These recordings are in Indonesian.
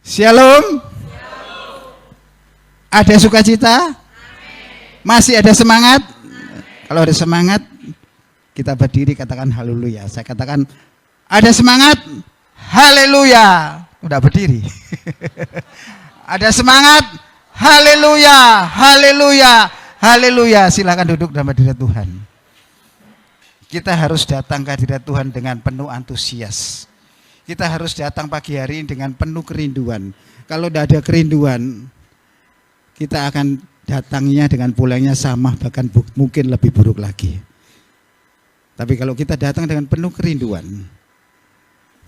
Shalom. Ada sukacita? Masih ada semangat? Kalau ada semangat, kita berdiri katakan haleluya. Saya katakan ada semangat, haleluya. Udah berdiri. Ada semangat, haleluya, haleluya, haleluya. Silakan duduk dalam hadirat Tuhan. Kita harus datang ke hadirat Tuhan dengan penuh antusias. Kita harus datang pagi hari ini dengan penuh kerinduan. Kalau tidak ada kerinduan, kita akan datangnya dengan pulangnya sama, bahkan mungkin lebih buruk lagi. Tapi kalau kita datang dengan penuh kerinduan,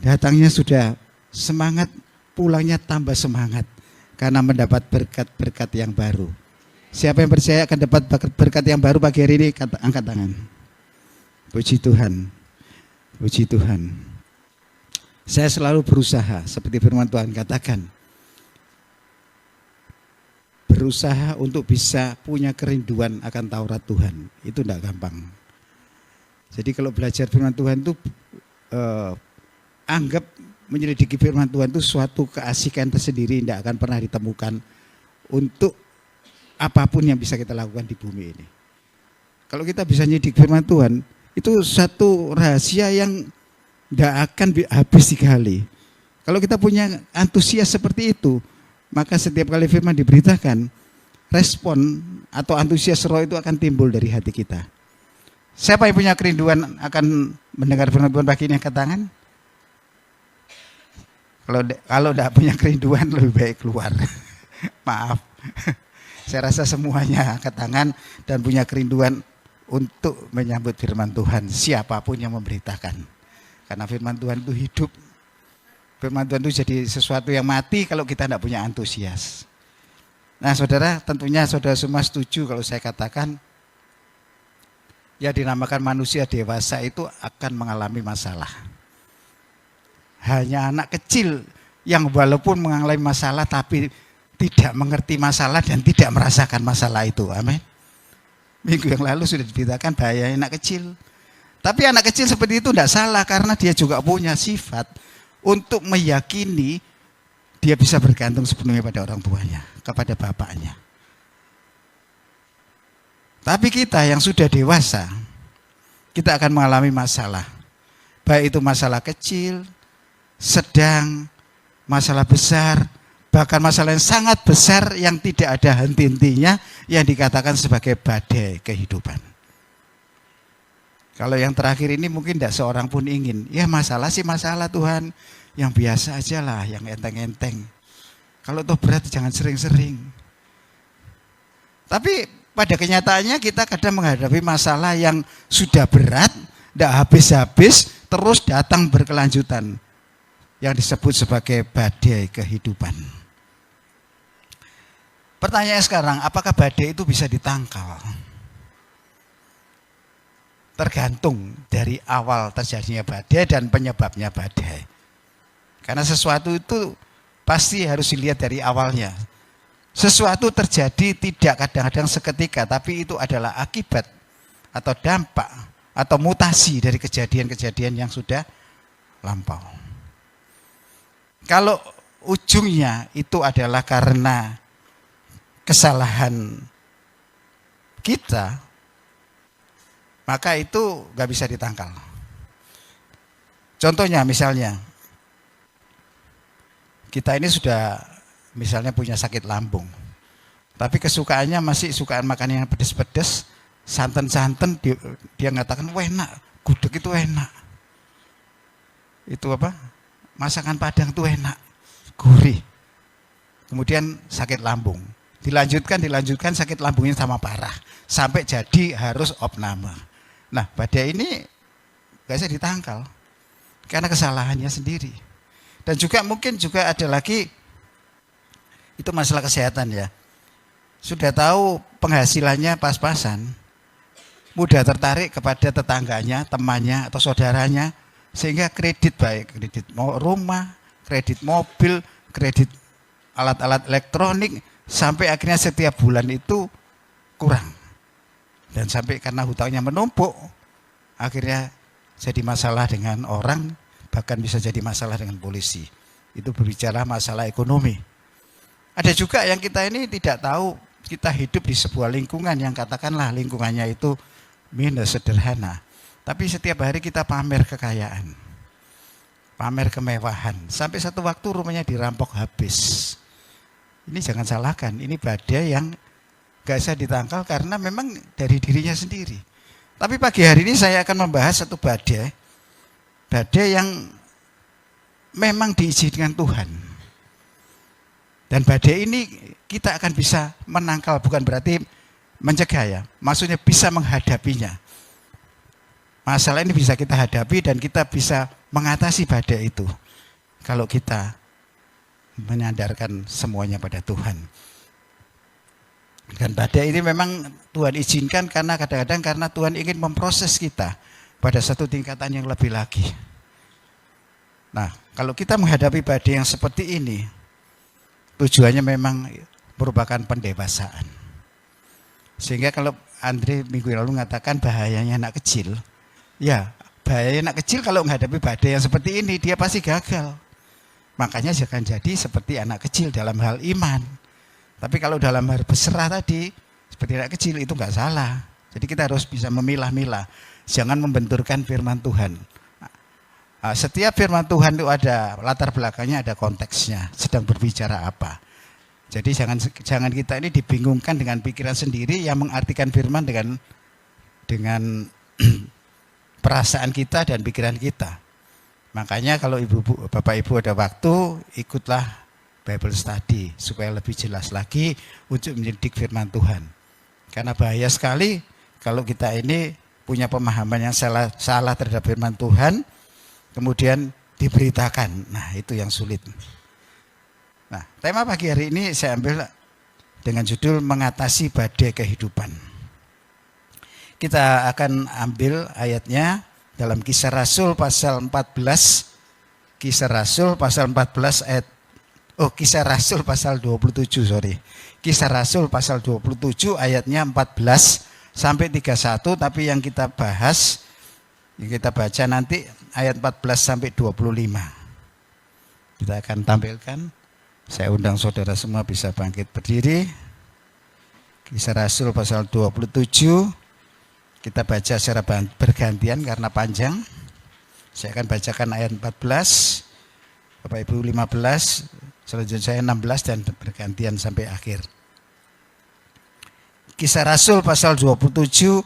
datangnya sudah semangat, pulangnya tambah semangat karena mendapat berkat-berkat yang baru. Siapa yang percaya akan dapat berkat yang baru pagi hari ini, angkat tangan. Puji Tuhan, puji Tuhan. Saya selalu berusaha, seperti firman Tuhan katakan, berusaha untuk bisa punya kerinduan akan Taurat Tuhan. Itu tidak gampang. Jadi kalau belajar firman Tuhan itu anggap menyelidiki firman Tuhan itu suatu keasikan tersendiri, tidak akan pernah ditemukan untuk apapun yang bisa kita lakukan di bumi ini. Kalau kita bisa nyidik firman Tuhan, itu satu rahasia yang tidak akan habis sekali. Kalau kita punya antusias seperti itu, maka setiap kali firman diberitakan, respon atau antusias roh itu akan timbul dari hati kita. Siapa yang punya kerinduan akan mendengar firman Tuhan pagi ini, angkat tangan. Kalau tidak punya kerinduan, lebih baik keluar. Maaf. Saya rasa semuanya angkat tangan dan punya kerinduan untuk menyambut firman Tuhan, siapapun yang memberitakan. Karena firman Tuhan itu hidup. Firman Tuhan itu jadi sesuatu yang mati kalau kita tidak punya antusias. Nah saudara, tentunya saudara semua setuju kalau saya katakan, ya dinamakan manusia dewasa itu akan mengalami masalah. Hanya anak kecil yang walaupun mengalami masalah tapi tidak mengerti masalah dan tidak merasakan masalah itu. Amin. Minggu yang lalu sudah diberitakan bahaya anak kecil. Tapi anak kecil seperti itu tidak salah karena dia juga punya sifat untuk meyakini dia bisa bergantung sepenuhnya pada orang tuanya, kepada bapaknya. Tapi kita yang sudah dewasa, kita akan mengalami masalah. Baik itu masalah kecil, sedang, masalah besar, bahkan masalah yang sangat besar yang tidak ada henti-hentinya yang dikatakan sebagai badai kehidupan. Kalau yang terakhir ini mungkin tidak seorang pun ingin. Ya masalah sih masalah Tuhan. Yang biasa aja lah, yang enteng-enteng. Kalau toh berat jangan sering-sering. Tapi pada kenyataannya kita kadang menghadapi masalah yang sudah berat, tidak habis-habis, terus datang berkelanjutan. Yang disebut sebagai badai kehidupan. Pertanyaannya sekarang, apakah badai itu bisa ditangkal? Tergantung dari awal terjadinya badai dan penyebabnya badai. Karena sesuatu itu pasti harus dilihat dari awalnya. Sesuatu terjadi tidak kadang-kadang seketika, tapi itu adalah akibat atau dampak atau mutasi dari kejadian-kejadian yang sudah lampau. Kalau ujungnya itu adalah karena kesalahan kita, maka itu nggak bisa ditangkal. Contohnya misalnya, kita ini sudah misalnya punya sakit lambung, tapi kesukaannya masih sukaan makan yang pedes-pedes, santan-santan, dia mengatakan wah enak, gudeg itu enak. Itu apa? Masakan Padang itu enak, gurih. Kemudian sakit lambung, dilanjutkan sakit lambungnya sama parah, sampai jadi harus opname. Nah, badai ini gak bisa ditangkal karena kesalahannya sendiri. Dan juga mungkin juga ada lagi, itu masalah kesehatan ya. Sudah tahu penghasilannya pas-pasan, mudah tertarik kepada tetangganya, temannya, atau saudaranya, sehingga kredit baik, kredit rumah, kredit mobil, kredit alat-alat elektronik, sampai akhirnya setiap bulan itu kurang. Dan sampai karena hutangnya menumpuk, akhirnya jadi masalah dengan orang, bahkan bisa jadi masalah dengan polisi. Itu berbicara masalah ekonomi. Ada juga yang kita ini tidak tahu, kita hidup di sebuah lingkungan yang katakanlah lingkungannya itu minus, sederhana. Tapi setiap hari kita pamer kekayaan, pamer kemewahan. Sampai satu waktu rumahnya dirampok habis. Ini jangan salahkan, ini badai yang gak bisa ditangkal karena memang dari dirinya sendiri. Tapi pagi hari ini saya akan membahas satu badai yang memang diizinkan Tuhan. Dan badai ini kita akan bisa menangkal, bukan berarti mencegah ya. Maksudnya bisa menghadapinya. Masalah ini bisa kita hadapi dan kita bisa mengatasi badai itu. Kalau kita menyandarkan semuanya pada Tuhan. Dan badai ini memang Tuhan izinkan karena kadang-kadang karena Tuhan ingin memproses kita pada satu tingkatan yang lebih lagi. Nah, kalau kita menghadapi badai yang seperti ini, tujuannya memang merupakan pendewasaan. Sehingga kalau Andre minggu lalu mengatakan bahayanya anak kecil, ya bahayanya anak kecil kalau menghadapi badai yang seperti ini, dia pasti gagal. Makanya jangan jadi seperti anak kecil dalam hal iman. Tapi kalau dalam hal berserah tadi, seperti anak kecil itu nggak salah. Jadi kita harus bisa memilah-milah. Jangan membenturkan firman Tuhan. Setiap firman Tuhan itu ada latar belakangnya, ada konteksnya, sedang berbicara apa. Jadi jangan kita ini dibingungkan dengan pikiran sendiri yang mengartikan firman dengan perasaan kita dan pikiran kita. Makanya kalau Bapak Ibu ada waktu, ikutlah Bible study supaya lebih jelas lagi untuk mendidik firman Tuhan. Karena bahaya sekali kalau kita ini punya pemahaman yang salah terhadap firman Tuhan, kemudian diberitakan. Nah, itu yang sulit. Nah, tema pagi hari ini saya ambil dengan judul mengatasi badai kehidupan. Kita akan ambil ayatnya dalam Kisah Rasul pasal 14. Kisah Rasul pasal 14 ayat Kisah Rasul pasal 27, Kisah Rasul pasal 27 ayatnya 14 sampai 31, tapi yang kita bahas, yang kita baca nanti ayat 14 sampai 25. Kita akan tampilkan. Saya undang saudara semua bisa bangkit berdiri. Kisah Rasul pasal 27. Kita baca secara bergantian karena panjang. Saya akan bacakan ayat 14, Bapak Ibu 15, selanjutnya saya 16 dan bergantian sampai akhir. Kisah Rasul pasal 27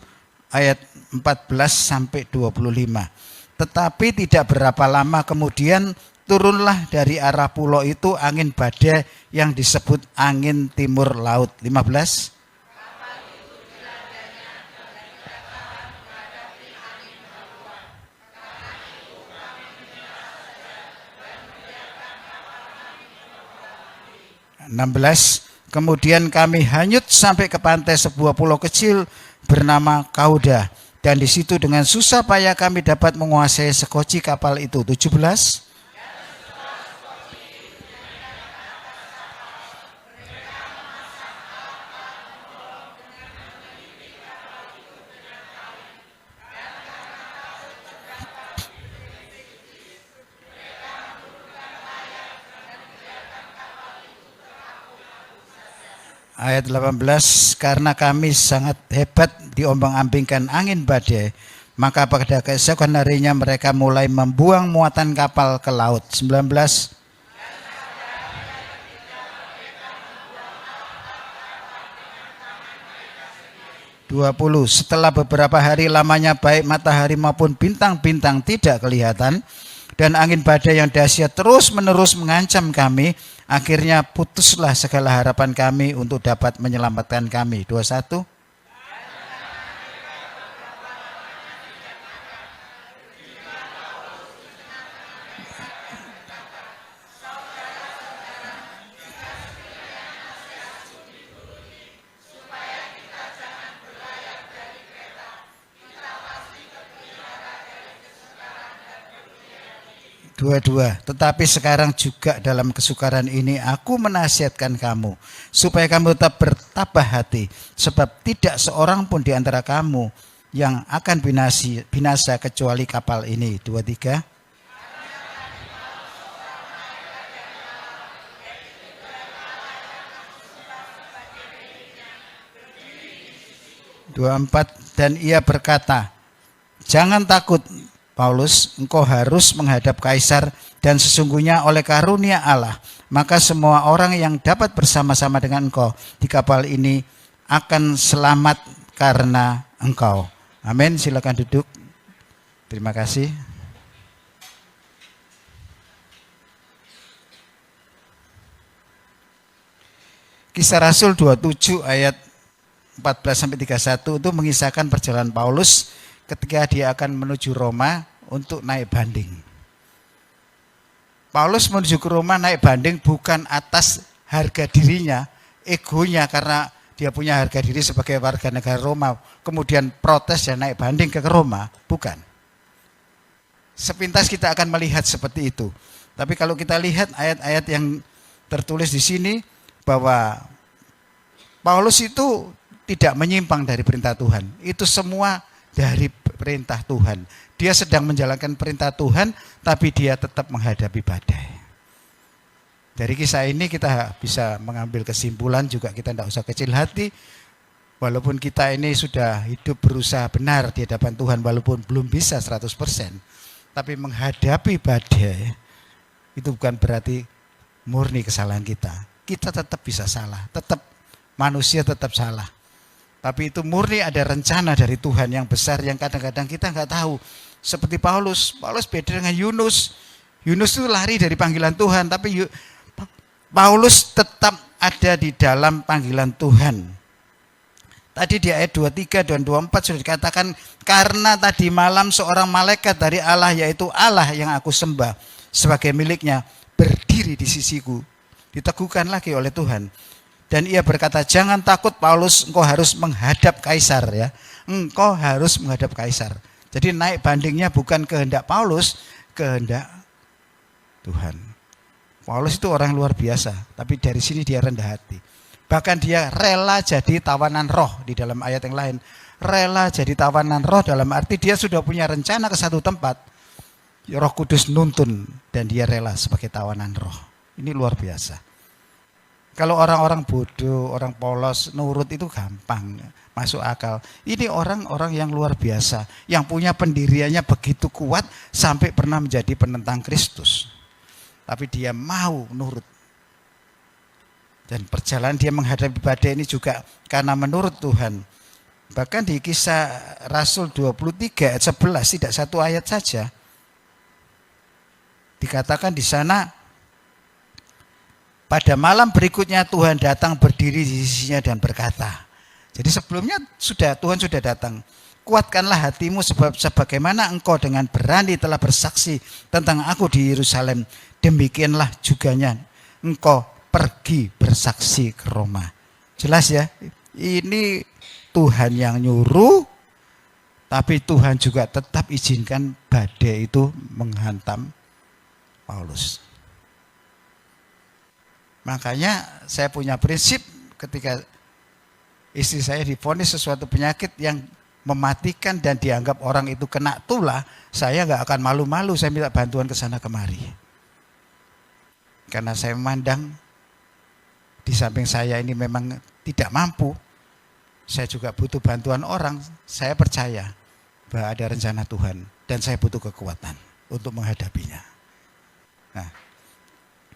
ayat 14 sampai 25. Tetapi tidak berapa lama kemudian turunlah dari arah pulau itu angin badai yang disebut angin timur laut. 15. Kemudian kami hanyut sampai ke pantai sebuah pulau kecil bernama Kauda, dan di situ dengan susah payah kami dapat menguasai sekoci kapal itu. 17. Ayat 18, karena kami sangat hebat diombang-ambingkan angin badai, maka pada keesokan harinya mereka mulai membuang muatan kapal ke laut. 19. Setelah beberapa hari lamanya baik matahari maupun bintang-bintang tidak kelihatan, dan angin badai yang dahsyat terus-menerus mengancam kami, akhirnya putuslah segala harapan kami untuk dapat menyelamatkan kami. 21. Tetapi sekarang juga dalam kesukaran ini aku menasihatkan kamu supaya kamu tetap bertabah hati, sebab tidak seorang pun di antara kamu yang akan binasa kecuali kapal ini. 23. 24, dan ia berkata, "Jangan takut, Paulus, engkau harus menghadap kaisar, dan sesungguhnya oleh karunia Allah, maka semua orang yang dapat bersama-sama dengan engkau di kapal ini akan selamat karena engkau." Amin. Silakan duduk. Terima kasih. Kisah Rasul 27 ayat 14-31 itu mengisahkan perjalanan Paulus ketika dia akan menuju Roma untuk naik banding. Paulus menuju ke Roma naik banding bukan atas harga dirinya, egonya karena dia punya harga diri sebagai warga negara Roma, kemudian protes dan naik banding ke Roma, bukan. Sepintas kita akan melihat seperti itu. Tapi kalau kita lihat ayat-ayat yang tertulis di sini, bahwa Paulus itu tidak menyimpang dari perintah Tuhan. Itu semua dari perintah Tuhan. Dia sedang menjalankan perintah Tuhan, tapi dia tetap menghadapi badai. Dari kisah ini kita bisa mengambil kesimpulan juga, kita tidak usah kecil hati. Walaupun kita ini sudah hidup berusaha benar di hadapan Tuhan, walaupun belum bisa 100%. Tapi menghadapi badai, itu bukan berarti murni kesalahan kita. Kita tetap bisa salah, tetap manusia tetap salah. Tapi itu murni ada rencana dari Tuhan yang besar yang kadang-kadang kita nggak tahu. Seperti Paulus beda dengan Yunus. Yunus itu lari dari panggilan Tuhan, tapi Paulus tetap ada di dalam panggilan Tuhan. Tadi di ayat 23 dan 24 sudah dikatakan, karena tadi malam seorang malaikat dari Allah, yaitu Allah yang aku sembah sebagai miliknya, berdiri di sisiku. Diteguhkan lagi oleh Tuhan. Dan ia berkata, "Jangan takut Paulus, engkau harus menghadap kaisar." Ya, engkau harus menghadap kaisar. Jadi naik bandingnya bukan kehendak Paulus, kehendak Tuhan. Paulus itu orang luar biasa, tapi dari sini dia rendah hati. Bahkan dia rela jadi tawanan roh di dalam ayat yang lain. Rela jadi tawanan roh dalam arti dia sudah punya rencana ke satu tempat. Roh Kudus nuntun dan dia rela sebagai tawanan roh. Ini luar biasa. Kalau orang-orang bodoh, orang polos, nurut itu gampang, masuk akal. Ini orang-orang yang luar biasa, yang punya pendiriannya begitu kuat sampai pernah menjadi penentang Kristus. Tapi dia mau nurut. Dan perjalanan dia menghadapi badai ini juga karena menurut Tuhan. Bahkan di kisah Rasul 23 ayat 11, tidak satu ayat saja. Dikatakan di sana, pada malam berikutnya Tuhan datang berdiri di sisinya dan berkata. Jadi sebelumnya Tuhan sudah datang. "Kuatkanlah hatimu sebagaimana engkau dengan berani telah bersaksi tentang aku di Yerusalem. Demikianlah juganya engkau pergi bersaksi ke Roma." Jelas ya, ini Tuhan yang nyuruh, tapi Tuhan juga tetap izinkan badai itu menghantam Paulus. Makanya saya punya prinsip ketika istri saya divonis sesuatu penyakit yang mematikan dan dianggap orang itu kena tulah, saya nggak akan malu-malu, saya minta bantuan ke sana kemari. Karena saya memandang di samping saya ini memang tidak mampu, saya juga butuh bantuan orang. Saya percaya bahwa ada rencana Tuhan dan saya butuh kekuatan untuk menghadapinya. Nah,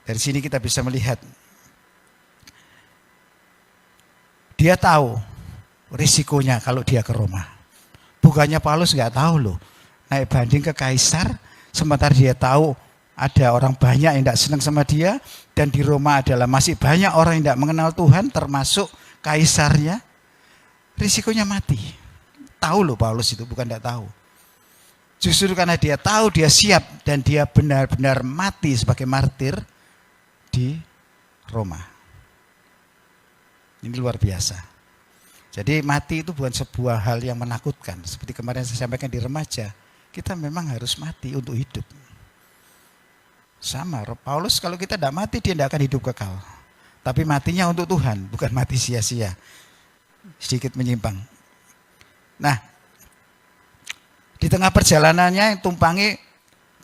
dari sini kita bisa melihat dia tahu risikonya kalau dia ke Roma. Bukannya Paulus nggak tahu loh, naik banding ke kaisar, sementara dia tahu ada orang banyak yang tidak senang sama dia, dan di Roma adalah masih banyak orang yang tidak mengenal Tuhan, termasuk kaisarnya. Risikonya mati. Tahu loh Paulus itu, bukan tidak tahu. Justru karena dia tahu, dia siap, dan dia benar-benar mati sebagai martir di Roma. Ini luar biasa. Jadi mati itu bukan sebuah hal yang menakutkan. Seperti kemarin saya sampaikan di remaja, kita memang harus mati untuk hidup. Sama, Paulus kalau kita tidak mati, dia tidak akan hidup kekal. Tapi matinya untuk Tuhan, bukan mati sia-sia. Sedikit menyimpang. Nah, di tengah perjalanannya tumpangi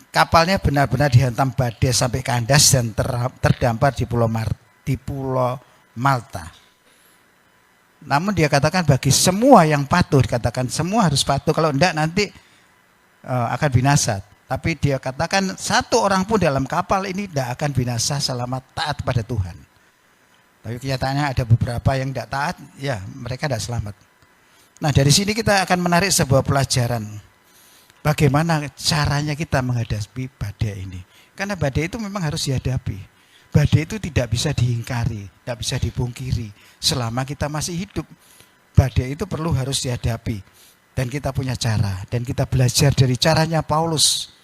kapalnya benar-benar dihantam badai sampai kandas dan terdampar di Pulau Malta. Namun dia katakan bagi semua yang patuh, dikatakan semua harus patuh, kalau enggak nanti akan binasa. Tapi dia katakan satu orang pun dalam kapal ini tidak akan binasa selama taat pada Tuhan. Tapi kenyataannya ada beberapa yang tidak taat, ya mereka tidak selamat. Nah dari sini kita akan menarik sebuah pelajaran. Bagaimana caranya kita menghadapi badai ini. Karena badai itu memang harus dihadapi. Badai itu tidak bisa diingkari, tidak bisa dipungkiri. Selama kita masih hidup, badai itu harus dihadapi. Dan kita punya cara. Dan kita belajar dari caranya Paulus.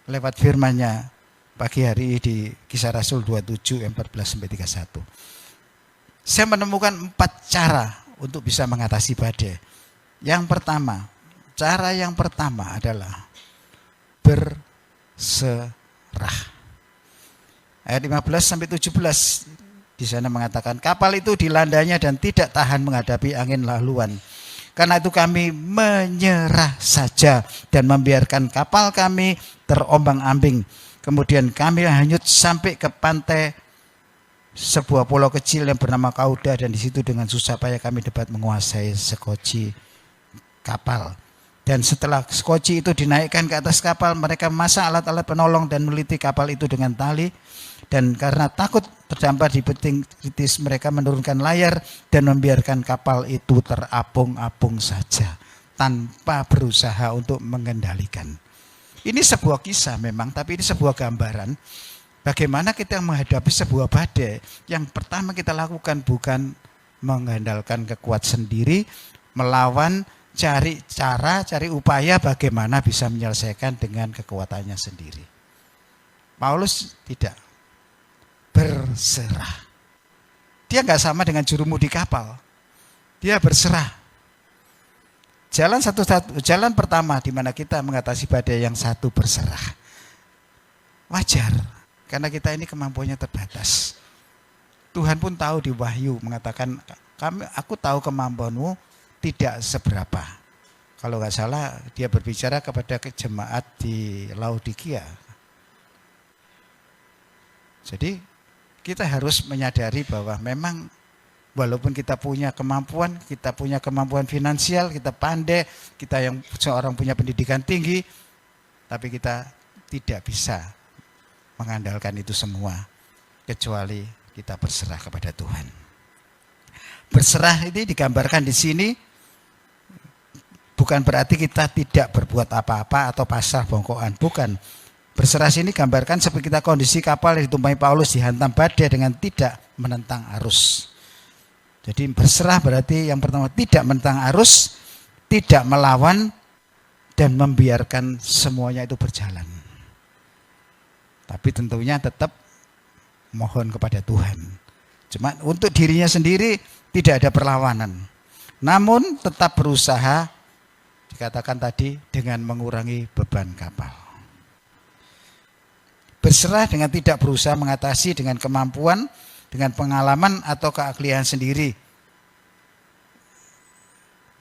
Lewat firman-Nya pagi hari di Kisah Rasul 27, 14-31. Saya menemukan 4 cara untuk bisa mengatasi badai. Cara yang pertama adalah berserah. Ayat 15-17 di sana mengatakan, kapal itu dilandanya dan tidak tahan menghadapi angin laluan. Karena itu kami menyerah saja dan membiarkan kapal kami terombang-ambing. Kemudian kami hanyut sampai ke pantai sebuah pulau kecil yang bernama Kauda, dan di situ dengan susah payah kami dapat menguasai sekoci kapal. Dan setelah sekoci itu dinaikkan ke atas kapal, mereka memasang alat-alat penolong dan meliti kapal itu dengan tali. Dan karena takut terdampar di peting kritis, mereka menurunkan layar dan membiarkan kapal itu terapung-apung saja tanpa berusaha untuk mengendalikan. Ini sebuah kisah memang, tapi ini sebuah gambaran bagaimana kita menghadapi sebuah badai. Yang pertama kita lakukan bukan mengandalkan kekuatan sendiri, melawan, cari cara, cari upaya bagaimana bisa menyelesaikan dengan kekuatannya sendiri. Paulus tidak, berserah. Dia nggak sama dengan jurumudi kapal. Dia berserah. Jalan pertama di mana kita mengatasi badai yang satu, berserah. Wajar, karena kita ini kemampuannya terbatas. Tuhan pun tahu di Wahyu mengatakan, aku tahu kemampuanmu tidak seberapa. Kalau nggak salah dia berbicara kepada jemaat di Laodikia. Jadi kita harus menyadari bahwa memang walaupun kita punya kemampuan finansial, kita pandai, kita yang seorang punya pendidikan tinggi, tapi kita tidak bisa mengandalkan itu semua kecuali kita berserah kepada Tuhan. Berserah ini digambarkan di sini bukan berarti kita tidak berbuat apa-apa atau pasrah bongkoan, bukan. Berserah sini gambarkan seperti kita kondisi kapal yang ditumpangi Paulus dihantam badai dengan tidak menentang arus. Jadi berserah berarti yang pertama tidak menentang arus, tidak melawan, dan membiarkan semuanya itu berjalan. Tapi tentunya tetap mohon kepada Tuhan. Cuma untuk dirinya sendiri tidak ada perlawanan. Namun tetap berusaha, dikatakan tadi, dengan mengurangi beban kapal. Berserah dengan tidak berusaha mengatasi dengan kemampuan, dengan pengalaman atau keahlian sendiri.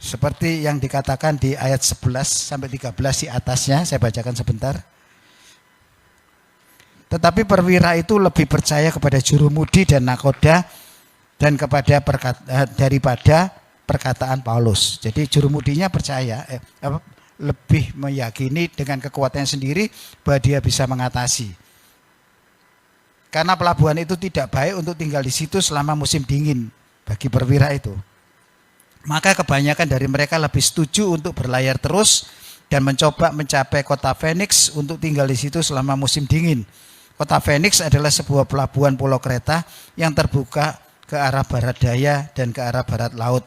Seperti yang dikatakan di ayat 11-13 di atasnya, saya bacakan sebentar. Tetapi perwira itu lebih percaya kepada jurumudi dan nakoda dan daripada perkataan Paulus. Jadi jurumudinya percaya, lebih meyakini dengan kekuatannya sendiri bahwa dia bisa mengatasi. Karena pelabuhan itu tidak baik untuk tinggal di situ selama musim dingin bagi perwira itu. Maka kebanyakan dari mereka lebih setuju untuk berlayar terus dan mencoba mencapai kota Phoenix untuk tinggal di situ selama musim dingin. Kota Phoenix adalah sebuah pelabuhan pulau kereta yang terbuka ke arah barat daya dan ke arah barat laut.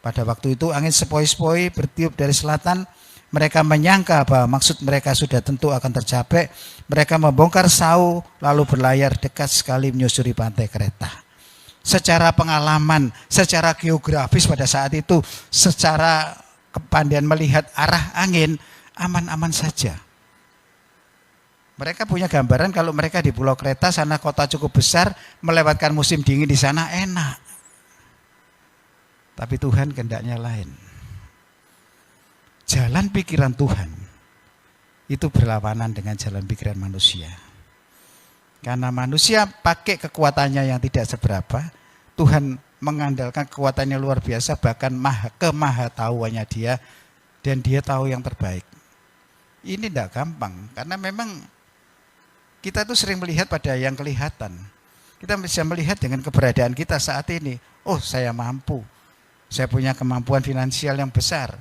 Pada waktu itu angin sepoi-sepoi bertiup dari selatan. Mereka menyangka bahwa maksud mereka sudah tentu akan tercapai. Mereka membongkar sau lalu berlayar dekat sekali menyusuri pantai Kreta. Secara pengalaman, secara geografis pada saat itu, secara kepandaian melihat arah angin, aman-aman saja. Mereka punya gambaran kalau mereka di Pulau Kreta, sana kota cukup besar, melewatkan musim dingin di sana enak. Tapi Tuhan kehendaknya lain. Jalan pikiran Tuhan itu berlawanan dengan jalan pikiran manusia. Karena manusia pakai kekuatannya yang tidak seberapa, Tuhan mengandalkan kekuatannya luar biasa, bahkan kemahatauannya dia, dan dia tahu yang terbaik. Ini tidak gampang, karena memang kita tuh sering melihat pada yang kelihatan. Kita bisa melihat dengan keberadaan kita saat ini. Oh, saya mampu, saya punya kemampuan finansial yang besar.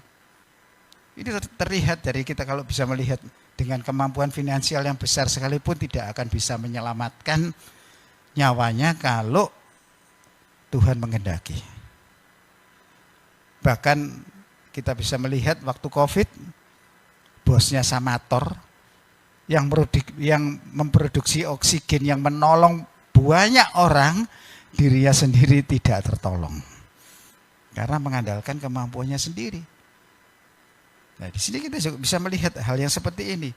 Ini terlihat dari kita kalau bisa melihat dengan kemampuan finansial yang besar sekalipun tidak akan bisa menyelamatkan nyawanya kalau Tuhan mengendaki. Bahkan kita bisa melihat waktu COVID, bosnya Samator yang memproduksi oksigen yang menolong banyak orang, dirinya sendiri tidak tertolong karena mengandalkan kemampuannya sendiri. Nah, di sini kita juga bisa melihat hal yang seperti ini.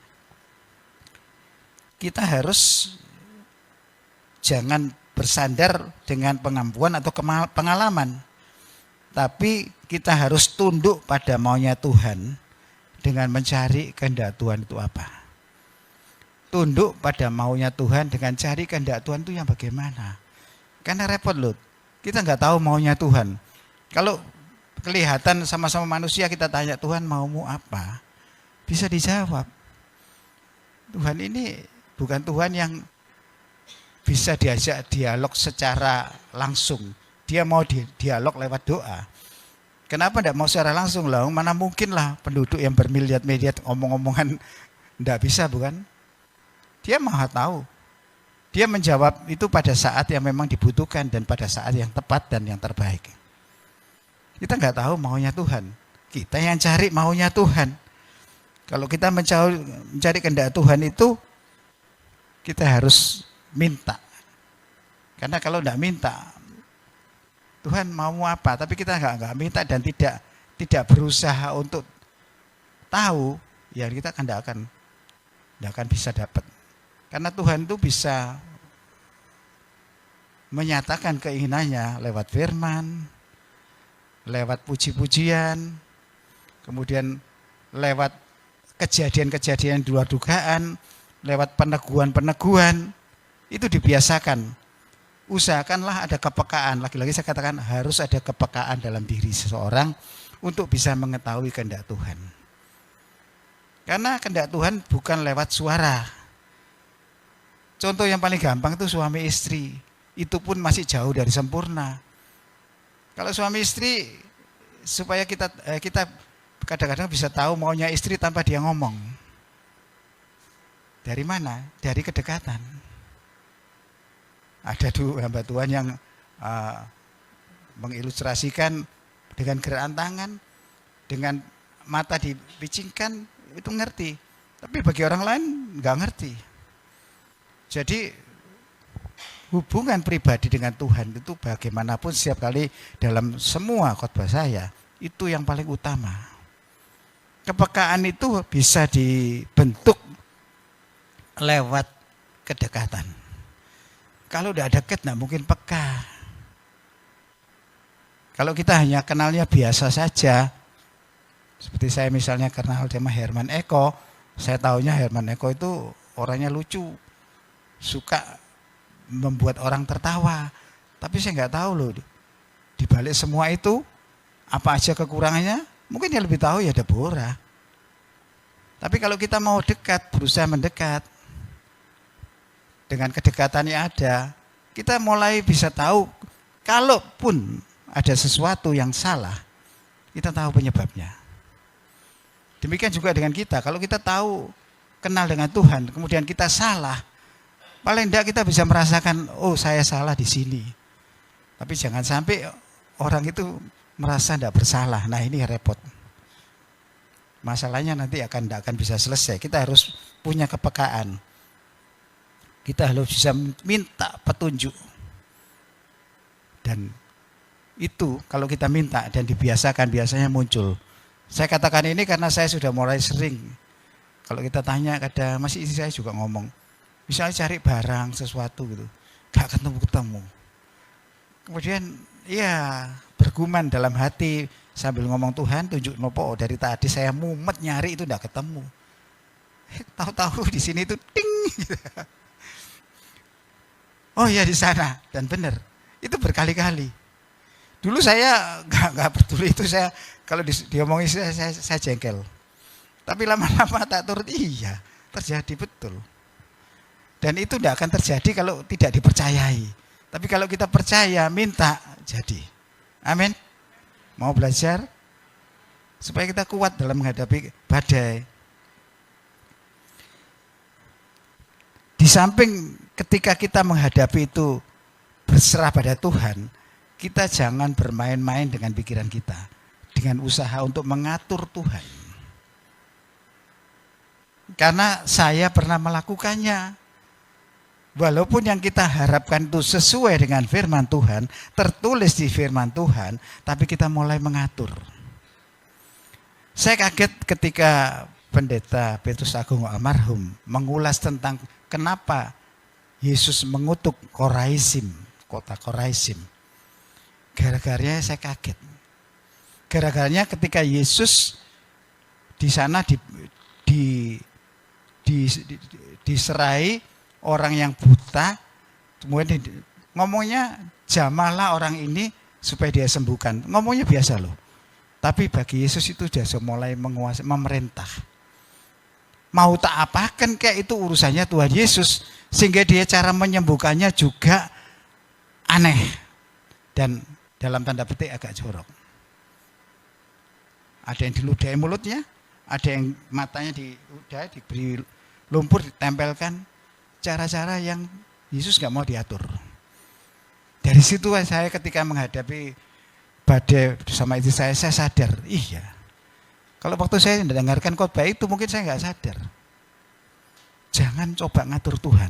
Kita harus jangan bersandar dengan pengampuan atau pengalaman, tapi kita harus tunduk pada maunya Tuhan dengan mencari kehendak Tuhan itu apa. Tunduk pada maunya Tuhan dengan cari kehendak Tuhan itu yang bagaimana. Karena repot loh, kita nggak tahu maunya Tuhan. Kalau kelihatan sama-sama manusia, kita tanya Tuhan maumu apa, bisa dijawab. Tuhan ini bukan Tuhan yang bisa diajak dialog secara langsung. Dia mau dialog lewat doa. Kenapa tidak mau secara langsung lah? Mana mungkin lah penduduk yang bermiliar-miliar omong-omongan tidak bisa, bukan? Dia maha tahu. Dia menjawab itu pada saat yang memang dibutuhkan dan pada saat yang tepat dan yang terbaik. Kita nggak tahu maunya Tuhan. Kita yang cari maunya Tuhan. Kalau kita mencari kehendak Tuhan itu, kita harus minta. Karena kalau tidak minta, Tuhan mau apa? Tapi kita nggak minta dan tidak berusaha untuk tahu, ya kita tidak akan bisa dapat. Karena Tuhan itu bisa menyatakan keinginannya lewat firman, lewat puji-pujian, kemudian lewat kejadian-kejadian di luar dugaan, lewat peneguhan-peneguhan. Itu dibiasakan. Usahakanlah ada kepekaan. Lagi-lagi saya katakan harus ada kepekaan dalam diri seseorang untuk bisa mengetahui kehendak Tuhan. Karena kehendak Tuhan bukan lewat suara. Contoh yang paling gampang itu suami istri. Itu pun masih jauh dari sempurna. Kalau suami istri, supaya kita kadang-kadang bisa tahu maunya istri tanpa dia ngomong. Dari mana? Dari kedekatan. Ada hamba Tuhan yang mengilustrasikan dengan gerakan tangan, dengan mata dipicingkan, itu ngerti. Tapi bagi orang lain nggak ngerti. Jadi hubungan pribadi dengan Tuhan itu bagaimanapun setiap kali dalam semua khotbah saya, itu yang paling utama. Kepekaan itu bisa dibentuk lewat kedekatan. Kalau udah deket nggak mungkin peka. Kalau kita hanya kenalnya biasa saja, seperti saya misalnya kenal sama Herman Eko, saya tahunya Herman Eko itu orangnya lucu, suka membuat orang tertawa. Tapi saya nggak tahu loh, di balik semua itu apa aja kekurangannya. Mungkin yang lebih tahu ya Deborah. Tapi kalau kita mau dekat, berusaha mendekat, dengan kedekatan yang ada, kita mulai bisa tahu, kalaupun ada sesuatu yang salah, kita tahu penyebabnya. Demikian juga dengan kita, kalau kita tahu, kenal dengan Tuhan, kemudian kita salah, paling tidak kita bisa merasakan, oh saya salah di sini. Tapi jangan sampai orang itu merasa tidak bersalah. Nah ini repot. Masalahnya nanti tidak akan bisa selesai. Kita harus punya kepekaan. Kita harus bisa minta petunjuk. Dan itu kalau kita minta dan dibiasakan, biasanya muncul. Saya katakan ini karena saya sudah mulai sering. Kalau kita tanya, kadang masih istri saya juga ngomong. Misalnya cari barang sesuatu gitu, gak ketemu-ketemu. Kemudian ya bergumam dalam hati sambil ngomong, Tuhan tunjuk nopo, dari tadi saya mumet nyari itu gak ketemu. Tahu-tahu di sini itu ting. Oh ya di sana, dan benar. Itu berkali-kali. Dulu saya nggak peduli itu, saya kalau diomongin saya jengkel. Tapi lama-lama tak turut, iya terjadi betul. Dan itu tidak akan terjadi kalau tidak dipercayai. Tapi kalau kita percaya, minta, jadi. Amin. Mau belajar supaya kita kuat dalam menghadapi badai. Di samping ketika kita menghadapi itu berserah pada Tuhan, kita jangan bermain-main dengan pikiran kita, dengan usaha untuk mengatur Tuhan. Karena saya pernah melakukannya. Walaupun yang kita harapkan itu sesuai dengan firman Tuhan, tertulis di firman Tuhan, tapi kita mulai mengatur. Saya kaget ketika Pendeta Petrus Agung almarhum mengulas tentang kenapa Yesus mengutuk Koraisim, kota Koraisim. Gara-garanya saya kaget. Gara-garanya ketika Yesus di sana diserai orang yang buta, kemudian ngomongnya jamahlah orang ini supaya dia sembuhkan. Ngomongnya biasa loh. Tapi bagi Yesus itu sudah mulai menguasai, memerintah. Mau tak apakan kayak itu urusannya Tuhan Yesus. Sehingga dia cara menyembuhkannya juga aneh. Dan dalam tanda petik agak jorok. Ada yang diludahi mulutnya, ada yang matanya diberi lumpur ditempelkan. Cara-cara yang Yesus nggak mau diatur. Dari situ saya ketika menghadapi badai sama istri saya sadar, iya. Kalau waktu saya mendengarkan khotbah itu mungkin saya nggak sadar. Jangan coba ngatur Tuhan.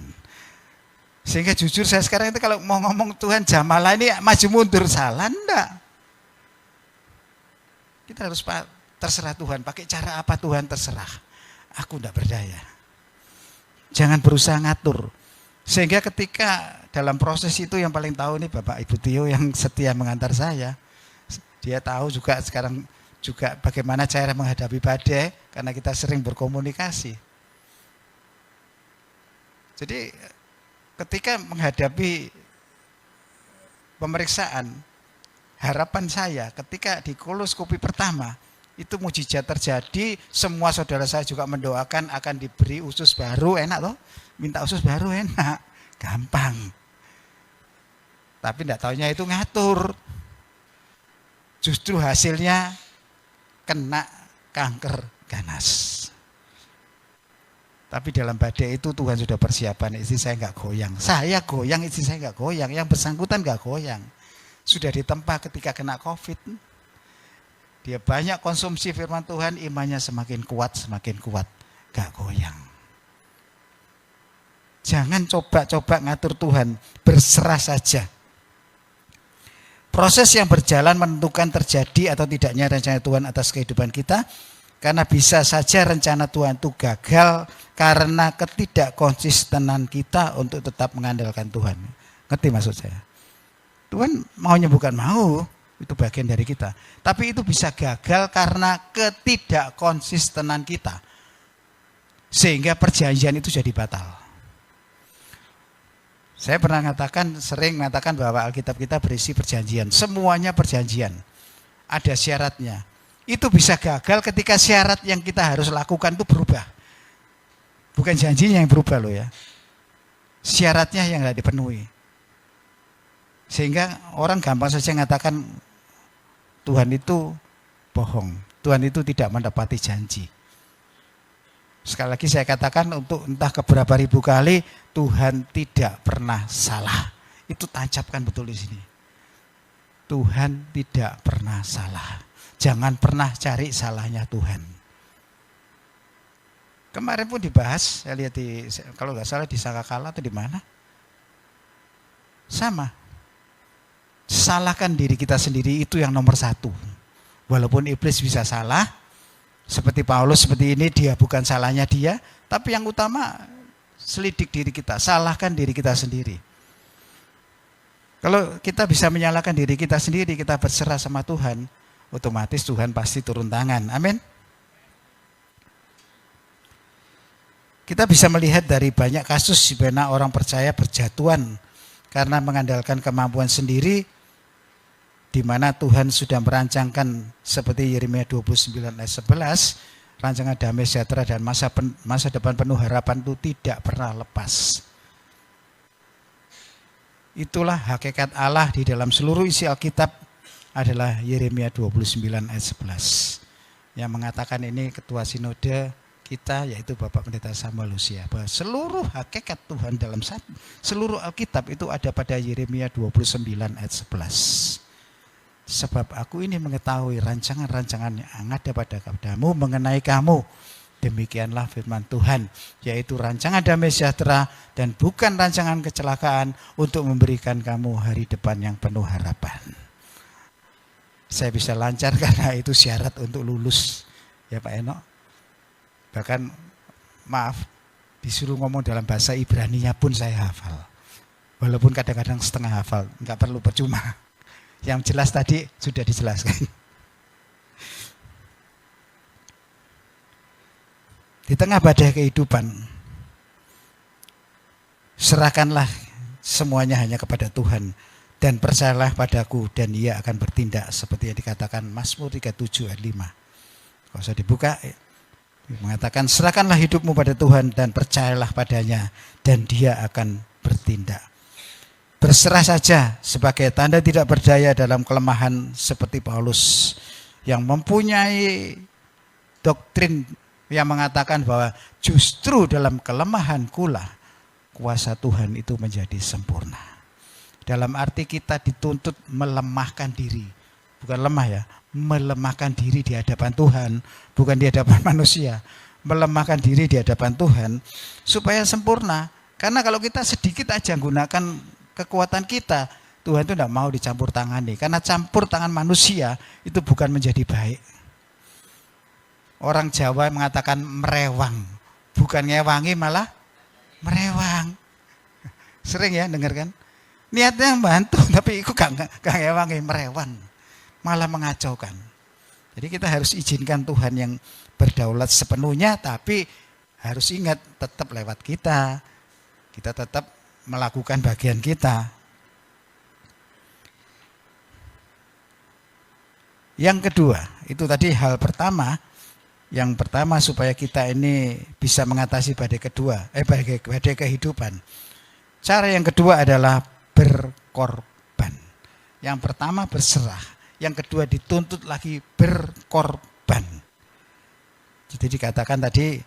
Sehingga jujur saya sekarang itu kalau mau ngomong Tuhan jamalah ini maju mundur, salah enggak. Kita harus terserah Tuhan, pakai cara apa Tuhan terserah. Aku enggak berdaya. Jangan berusaha ngatur. Sehingga ketika dalam proses itu yang paling tahu nih Bapak Ibu Tio yang setia mengantar saya. Dia tahu juga sekarang juga bagaimana cara menghadapi badai karena kita sering berkomunikasi. Jadi ketika menghadapi pemeriksaan, harapan saya ketika di koloskopi pertama itu mujizat terjadi, semua saudara saya juga mendoakan akan diberi usus baru, enak loh, minta usus baru enak, gampang. Tapi tidak taunya itu ngatur. Justru hasilnya kena kanker ganas. Tapi dalam badai itu Tuhan sudah persiapan, istri saya nggak goyang. Saya goyang, istri saya nggak goyang, yang bersangkutan nggak goyang. Sudah ditempa ketika kena COVID. Dia banyak konsumsi firman Tuhan, imannya semakin kuat, gak goyang. Jangan coba-coba ngatur Tuhan, berserah saja. Proses yang berjalan menentukan terjadi atau tidaknya rencana Tuhan atas kehidupan kita, karena bisa saja rencana Tuhan itu gagal karena ketidakkonsistenan kita untuk tetap mengandalkan Tuhan. Ngerti maksud saya? Tuhan mau nyembuhkan, mau. Itu bagian dari kita. Tapi itu bisa gagal karena ketidakkonsistenan kita. Sehingga perjanjian itu jadi batal. Saya pernah sering mengatakan bahwa Alkitab kita berisi perjanjian. Semuanya perjanjian. Ada syaratnya. Itu bisa gagal ketika syarat yang kita harus lakukan itu berubah. Bukan janjinya yang berubah loh ya. Syaratnya yang tidak dipenuhi. Sehingga orang gampang saja mengatakan Tuhan itu bohong. Tuhan itu tidak mendapati janji. Sekali lagi saya katakan untuk entah keberapa ribu kali Tuhan tidak pernah salah. Itu tancapkan betul di sini. Tuhan tidak pernah salah. Jangan pernah cari salahnya Tuhan. Kemarin pun dibahas, saya lihat kalau nggak salah di Sangkakala atau di mana. Sama. Salahkan diri kita sendiri itu yang nomor satu. Walaupun iblis bisa salah, seperti Paulus seperti ini, dia bukan salahnya dia, tapi yang utama selidik diri kita, salahkan diri kita sendiri. Kalau kita bisa menyalahkan diri kita sendiri, kita berserah sama Tuhan, otomatis Tuhan pasti turun tangan. Amin. Kita bisa melihat dari banyak kasus di mana orang percaya berjatuhan karena mengandalkan kemampuan sendiri, di mana Tuhan sudah merancangkan seperti Yeremia 29 ayat 11, rancangan damai sejahtera dan masa depan penuh harapan itu tidak pernah lepas. Itulah hakikat Allah di dalam seluruh isi Alkitab adalah Yeremia 29 ayat 11 yang mengatakan ini ketua sinode kita yaitu Bapak Pendeta Samuel Lucia, bahwa seluruh hakikat Tuhan dalam seluruh Alkitab itu ada pada Yeremia 29 ayat 11. Sebab aku ini mengetahui rancangan-rancangan yang ada pada kepadamu mengenai kamu. Demikianlah firman Tuhan, yaitu rancangan damai sejahtera dan bukan rancangan kecelakaan untuk memberikan kamu hari depan yang penuh harapan. Saya bisa lancar karena itu syarat untuk lulus. Ya Pak Eno. Bahkan maaf, disuruh ngomong dalam bahasa Ibraninya pun saya hafal. Walaupun kadang-kadang setengah hafal, enggak perlu percuma. Yang jelas tadi sudah dijelaskan. Di tengah badai kehidupan, serahkanlah semuanya hanya kepada Tuhan dan percayalah padaku dan Ia akan bertindak seperti yang dikatakan Mazmur 37 ayat 5. Kalau saya dibuka, mengatakan serahkanlah hidupmu pada Tuhan dan percayalah padanya dan Dia akan bertindak. Berserah saja sebagai tanda tidak berdaya dalam kelemahan seperti Paulus yang mempunyai doktrin yang mengatakan bahwa justru dalam kelemahanku lah kuasa Tuhan itu menjadi sempurna. Dalam arti kita dituntut melemahkan diri, bukan lemah ya, melemahkan diri di hadapan Tuhan, bukan di hadapan manusia, melemahkan diri di hadapan Tuhan supaya sempurna. Karena kalau kita sedikit aja gunakan kekuatan kita, Tuhan itu tidak mau dicampur tangani. Karena campur tangan manusia itu bukan menjadi baik. Orang Jawa mengatakan merewang, bukan ngewangi malah merewang. Sering ya dengar kan? Niatnya membantu tapi itu gak ngewangi, merewang, malah mengacaukan. Jadi kita harus izinkan Tuhan yang berdaulat sepenuhnya, tapi harus ingat tetap lewat kita. Kita tetap melakukan bagian kita. Yang kedua, itu tadi hal pertama. Yang pertama supaya kita ini bisa mengatasi badai kehidupan. Cara yang kedua adalah berkorban. Yang pertama berserah, yang kedua dituntut lagi berkorban. Jadi dikatakan tadi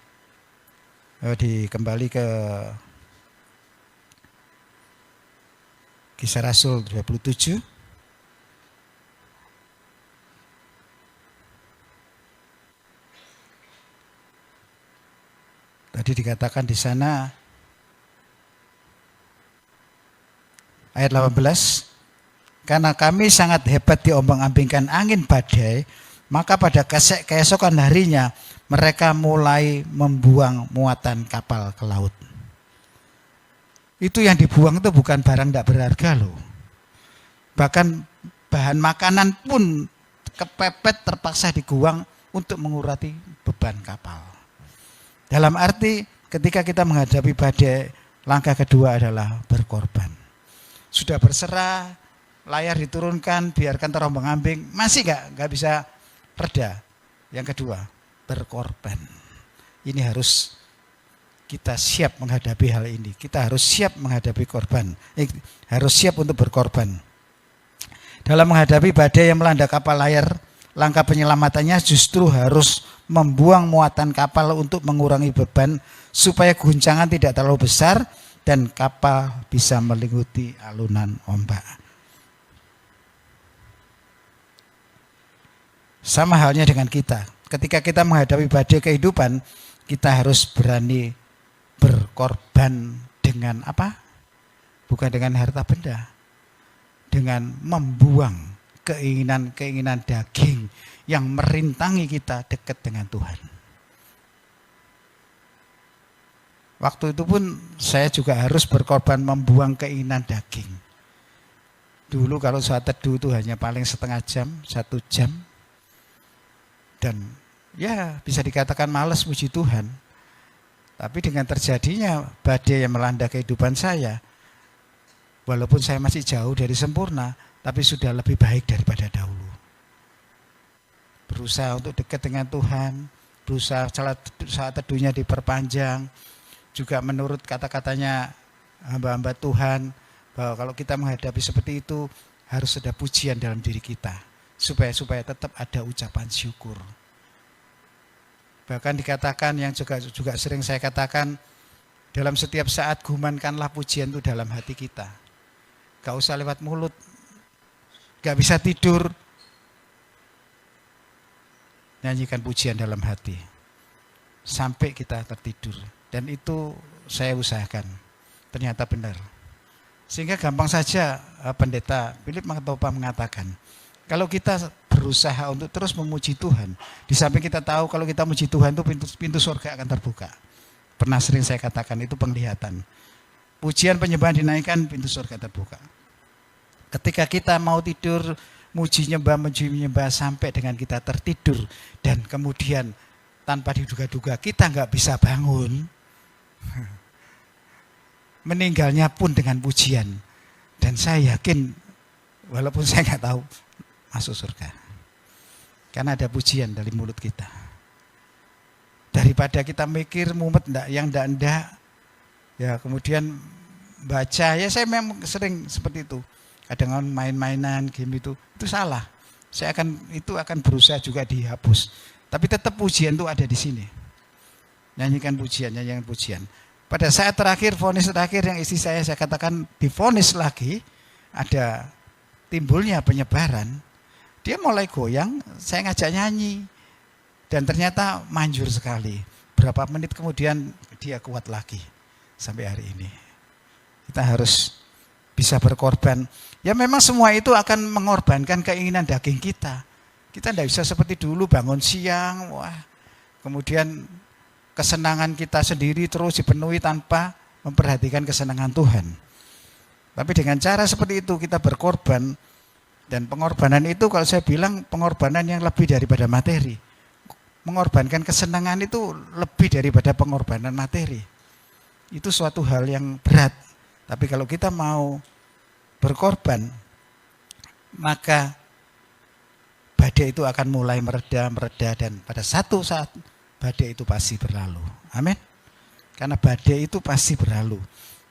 kembali ke Kisah Rasul 27. Tadi dikatakan di sana ayat 18, karena kami sangat hebat diombang-ambingkan angin badai, maka pada keesokan harinya mereka mulai membuang muatan kapal ke laut. Itu yang dibuang itu bukan barang tidak berharga loh. Bahkan bahan makanan pun kepepet terpaksa dibuang untuk mengurati beban kapal. Dalam arti ketika kita menghadapi badai, langkah kedua adalah berkorban. Sudah berserah, layar diturunkan, biarkan terombang-ambing, masih nggak bisa reda. Yang kedua, berkorban. Ini harus kita siap menghadapi hal ini. Kita harus siap menghadapi korban. Harus siap untuk berkorban. Dalam menghadapi badai yang melanda kapal layar, langkah penyelamatannya justru harus membuang muatan kapal untuk mengurangi beban supaya guncangan tidak terlalu besar dan kapal bisa meliputi alunan ombak. Sama halnya dengan kita. Ketika kita menghadapi badai kehidupan, kita harus berani berkorban dengan apa? Bukan dengan harta benda. Dengan membuang keinginan-keinginan daging yang merintangi kita dekat dengan Tuhan. Waktu itu pun saya juga harus berkorban membuang keinginan daging. Dulu kalau saya teduh itu hanya paling setengah jam, 1 jam. Dan ya bisa dikatakan malas, puji Tuhan. Tapi dengan terjadinya badai yang melanda kehidupan saya, Walaupun saya masih jauh dari sempurna, tapi sudah lebih baik daripada dahulu. Berusaha untuk dekat dengan Tuhan, berusaha saat teduhnya diperpanjang, juga menurut kata-katanya hamba-hamba Tuhan, bahwa kalau kita menghadapi seperti itu, harus ada pujian dalam diri kita, supaya tetap ada ucapan syukur. Bahkan dikatakan, yang juga sering saya katakan, dalam setiap saat gumankanlah pujian itu dalam hati kita. Gak usah lewat mulut, gak bisa tidur, nyanyikan pujian dalam hati sampai kita tertidur. Dan itu saya usahakan, ternyata benar. Sehingga gampang saja pendeta Philip Mangatopa mengatakan, kalau kita berusaha untuk terus memuji Tuhan, di samping kita tahu kalau kita memuji Tuhan itu pintu surga akan terbuka. Pernah sering saya katakan, itu penglihatan. Pujian penyembahan dinaikkan, pintu surga terbuka. Ketika kita mau tidur, muji menyembah sampai dengan kita tertidur, dan kemudian tanpa diduga-duga kita nggak bisa bangun, meninggalnya pun dengan pujian. Dan saya yakin, walaupun saya nggak tahu, masuk surga. Karena ada pujian dari mulut kita. Daripada kita mikir mumet yang ndak, ya kemudian baca, ya saya memang sering seperti itu. Kadang main-mainan game itu salah. Itu akan berusaha juga dihapus. Tapi tetap pujian itu ada di sini. Nyanyikan pujian. Pada saat terakhir, vonis terakhir yang istri saya katakan divonis lagi, ada timbulnya penyebaran. Dia mulai goyang, saya ngajak nyanyi. Dan ternyata manjur sekali. Berapa menit kemudian dia kuat lagi. Sampai hari ini. Kita harus bisa berkorban. Ya memang semua itu akan mengorbankan keinginan daging kita. Kita tidak bisa seperti dulu bangun siang, kemudian kesenangan kita sendiri terus dipenuhi tanpa memperhatikan kesenangan Tuhan. Tapi dengan cara seperti itu kita berkorban, dan pengorbanan itu kalau saya bilang pengorbanan yang lebih daripada materi. Mengorbankan kesenangan itu lebih daripada pengorbanan materi. Itu suatu hal yang berat. Tapi kalau kita mau berkorban, maka badai itu akan mulai mereda, dan pada satu saat badai itu pasti berlalu. Amin. Karena badai itu pasti berlalu.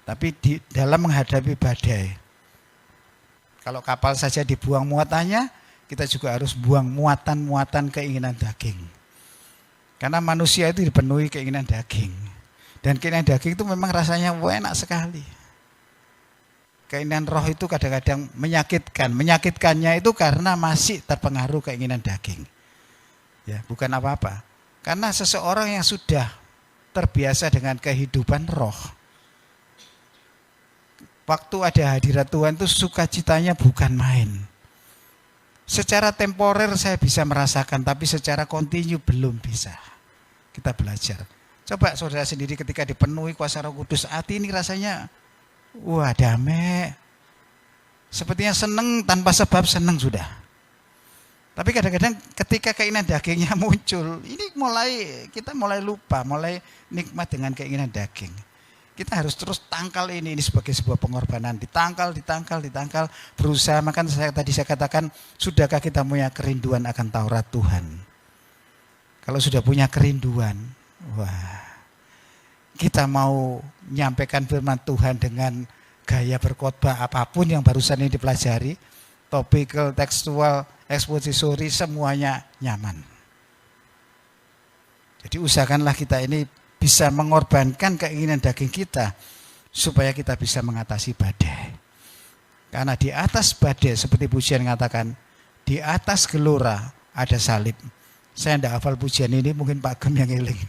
Tapi dalam menghadapi badai, kalau kapal saja dibuang muatannya, kita juga harus buang muatan-muatan keinginan daging. Karena manusia itu dipenuhi keinginan daging. Dan keinginan daging itu memang rasanya enak sekali. Keinginan roh itu kadang-kadang menyakitkan. Menyakitkannya itu karena masih terpengaruh keinginan daging. Ya, bukan apa-apa. Karena seseorang yang sudah terbiasa dengan kehidupan roh, waktu ada hadirat Tuhan itu sukacitanya bukan main. Secara temporer saya bisa merasakan, tapi secara kontinu belum bisa. Kita belajar. Coba saudara sendiri ketika dipenuhi kuasa Roh Kudus, hati ini rasanya wah damai. Sepertinya senang tanpa sebab, senang sudah. Tapi kadang-kadang ketika keinginan dagingnya muncul, ini kita mulai lupa, mulai nikmat dengan keinginan daging. Kita harus terus tangkal ini sebagai sebuah pengorbanan. Ditangkal, berusaha. Makanya tadi saya katakan, sudahkah kita punya kerinduan akan Taurat Tuhan? Kalau sudah punya kerinduan, kita mau menyampaikan firman Tuhan dengan gaya berkhotbah apapun yang barusan ini dipelajari, topical, tekstual, eksposisori, semuanya nyaman. Jadi usahakanlah kita ini bisa mengorbankan keinginan daging kita supaya kita bisa mengatasi badai. Karena di atas badai, seperti pujian mengatakan, di atas gelora ada salib. Saya tidak hafal pujian ini, mungkin Pak Gem yang ngiling.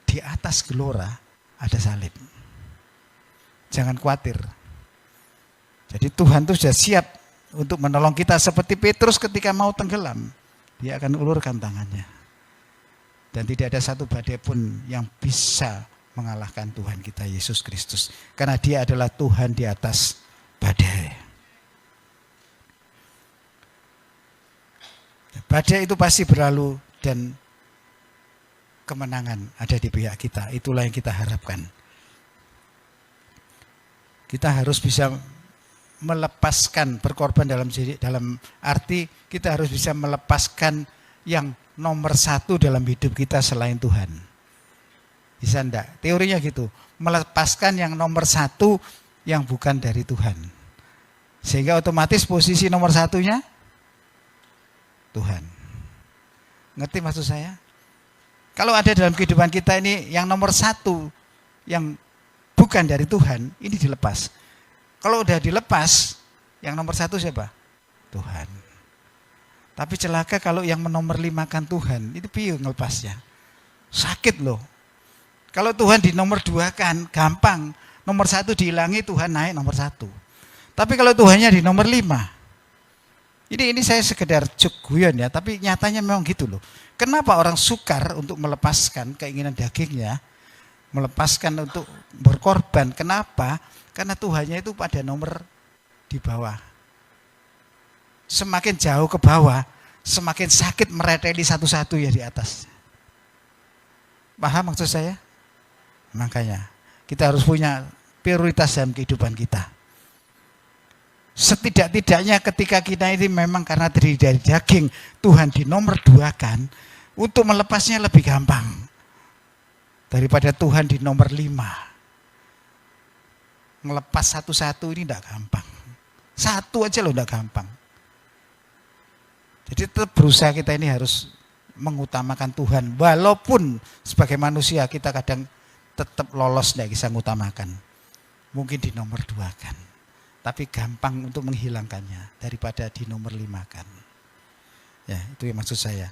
Di atas gelora ada salib. Jangan khawatir. Jadi Tuhan itu sudah siap untuk menolong kita seperti Petrus ketika mau tenggelam. Dia akan ulurkan tangannya. Dan tidak ada satu badai pun yang bisa mengalahkan Tuhan kita Yesus Kristus. Karena Dia adalah Tuhan di atas badai. Badai itu pasti berlalu dan kemenangan ada di pihak kita. Itulah yang kita harapkan. Kita harus bisa melepaskan, berkorban dalam arti kita harus bisa melepaskan yang nomor satu dalam hidup kita selain Tuhan. Bisa enggak? Teorinya gitu. Melepaskan yang nomor satu yang bukan dari Tuhan. Sehingga otomatis posisi nomor satunya Tuhan. Ngerti maksud saya? Kalau ada dalam kehidupan kita ini yang nomor satu yang bukan dari Tuhan, ini dilepas. Kalau udah dilepas, yang nomor satu siapa? Tuhan. Tapi celaka kalau yang menomorlimakan Tuhan, itu piye ngelepasnya? Sakit loh. Kalau Tuhan di nomor dua kan gampang. Nomor satu dihilangi, Tuhan naik nomor satu. Tapi kalau Tuhannya di nomor 5. Ini saya sekedar guyon ya, tapi nyatanya memang gitu loh. Kenapa orang sukar untuk melepaskan keinginan dagingnya, melepaskan untuk berkorban? Kenapa? Karena Tuhannya itu pada nomor di bawah. Semakin jauh ke bawah, semakin sakit mereteli satu-satu ya di atas. Paham maksud saya? Makanya kita harus punya prioritas dalam kehidupan kita. Setidak-tidaknya ketika kita ini memang karena terdiri dari daging, Tuhan di nomor 2 kan, untuk melepasnya lebih gampang daripada Tuhan di nomor 5. Melepas satu-satu ini tidak gampang. Satu aja loh tidak gampang. Jadi tetap berusaha kita ini harus mengutamakan Tuhan. Walaupun sebagai manusia kita kadang tetap lolos tidak bisa mengutamakan. Mungkin di nomor 2 kan. Tapi gampang untuk menghilangkannya daripada di nomor 5 kan. Ya, itu yang maksud saya.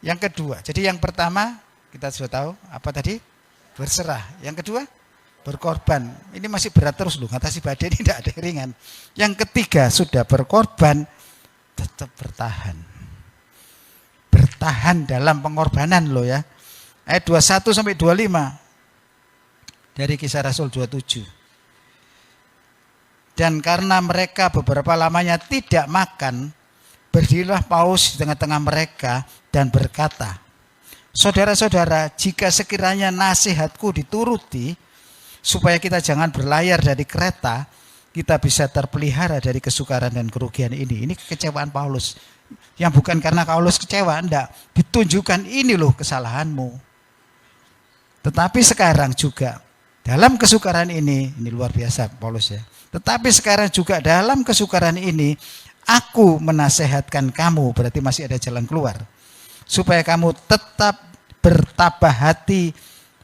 Yang kedua, jadi yang pertama kita sudah tahu apa tadi? Berserah. Yang kedua, berkorban. Ini masih berat terus loh, ngatasi badai ini tidak ada yang ringan. Yang ketiga, sudah berkorban, tetap bertahan. Bertahan dalam pengorbanan loh ya. Ayat 21 sampai 25 dari Kisah Rasul 27. Dan karena mereka beberapa lamanya tidak makan, berdirilah Paulus di tengah-tengah mereka dan berkata, saudara-saudara, jika sekiranya nasihatku dituruti, supaya kita jangan berlayar dari kereta, kita bisa terpelihara dari kesukaran dan kerugian ini. Ini kekecewaan Paulus. Yang bukan karena Paulus kecewa, enggak. Ditunjukkan ini loh kesalahanmu. Tetapi sekarang juga, dalam kesukaran ini luar biasa Paulus ya. Tetapi sekarang juga dalam kesukaran ini, aku menasehatkan kamu, berarti masih ada jalan keluar. Supaya kamu tetap bertabah hati,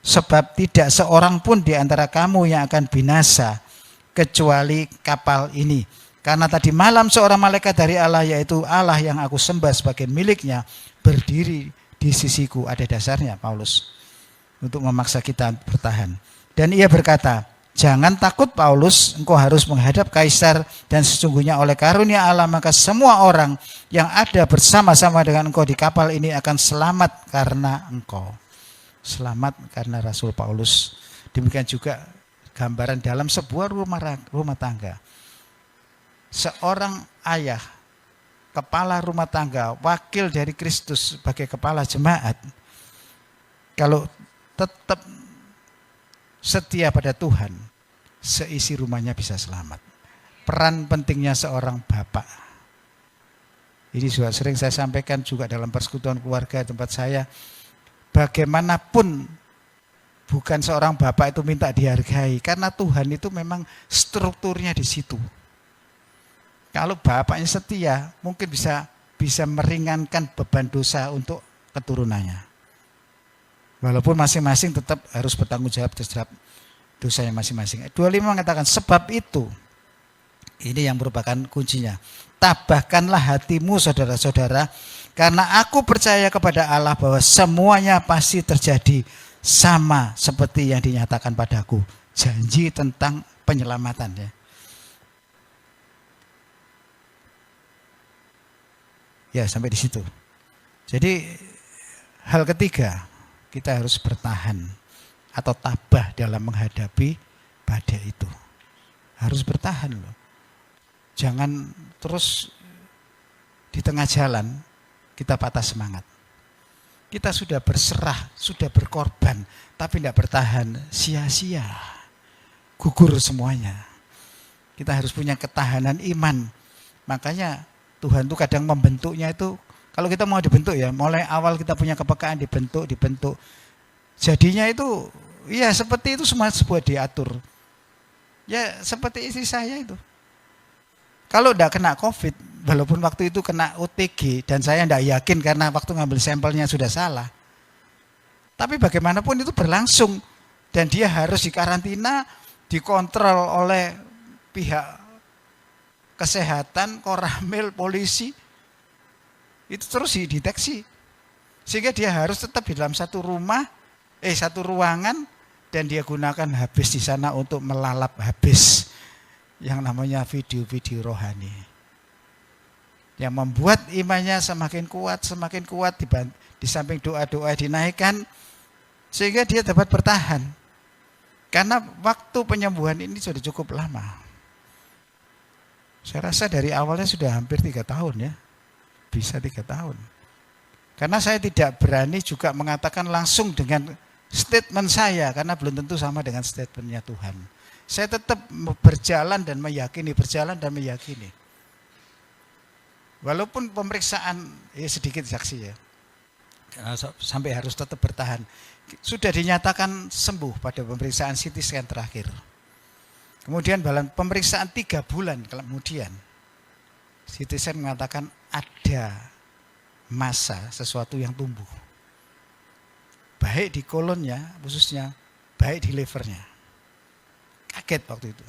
sebab tidak seorang pun di antara kamu yang akan binasa, kecuali kapal ini. Karena tadi malam seorang malaikat dari Allah, yaitu Allah yang aku sembah sebagai miliknya, berdiri di sisiku. Ada dasarnya Paulus untuk memaksa kita bertahan. Dan ia berkata, jangan takut Paulus, engkau harus menghadap Kaisar, dan sesungguhnya oleh karunia Allah maka semua orang yang ada bersama-sama dengan engkau di kapal ini akan selamat karena engkau. Selamat karena Rasul Paulus. Demikian juga gambaran dalam sebuah rumah tangga. Seorang ayah, kepala rumah tangga, wakil dari Kristus sebagai kepala jemaat, kalau tetap setia pada Tuhan, seisi rumahnya bisa selamat. Peran pentingnya seorang bapak. Ini juga sering saya sampaikan juga dalam persekutuan keluarga tempat saya. Bagaimanapun bukan seorang bapak itu minta dihargai, karena Tuhan itu memang strukturnya di situ. Kalau bapaknya setia, mungkin bisa meringankan beban dosa untuk keturunannya. Walaupun masing-masing tetap harus bertanggung jawab terhadap dosanya masing-masing. 25 mengatakan, sebab itu, ini yang merupakan kuncinya. Tabahkanlah hatimu saudara-saudara, karena aku percaya kepada Allah bahwa semuanya pasti terjadi sama seperti yang dinyatakan padaku. Janji tentang penyelamatan ya. Ya, sampai di situ. Jadi hal ketiga, kita harus bertahan atau tabah dalam menghadapi badai itu. Harus bertahan loh. Jangan terus di tengah jalan kita patah semangat. Kita sudah berserah, sudah berkorban, tapi tidak bertahan, sia-sia. Gugur semuanya. Kita harus punya ketahanan iman. Makanya Tuhan tuh kadang membentuknya itu, kalau kita mau dibentuk ya, mulai awal kita punya kepekaan dibentuk. Jadinya itu, ya seperti itu semua sebuah diatur. Ya seperti istri saya itu. Kalau tidak kena COVID, walaupun waktu itu kena OTG, dan saya tidak yakin karena waktu ngambil sampelnya sudah salah. Tapi bagaimanapun itu berlangsung. Dan dia harus dikarantina, dikontrol oleh pihak kesehatan, Koramil, polisi, itu terus dideteksi. Sehingga dia harus tetap di dalam satu ruangan, dan dia gunakan habis di sana untuk melalap habis yang namanya video-video rohani. Yang membuat imannya semakin kuat, di samping doa-doa dinaikkan, sehingga dia dapat bertahan. Karena waktu penyembuhan ini sudah cukup lama. Saya rasa dari awalnya sudah hampir 3 tahun ya. Bisa 3 tahun. Karena saya tidak berani juga mengatakan langsung dengan statement saya. Karena belum tentu sama dengan statementnya Tuhan. Saya tetap berjalan dan meyakini. Walaupun pemeriksaan, ya sedikit saksi ya. Sampai harus tetap bertahan. Sudah dinyatakan sembuh pada pemeriksaan CT scan terakhir. Kemudian dalam pemeriksaan 3 bulan kemudian, CT scan mengatakan ada massa sesuatu yang tumbuh. Baik di kolonnya khususnya, baik di livernya. Kaget waktu itu.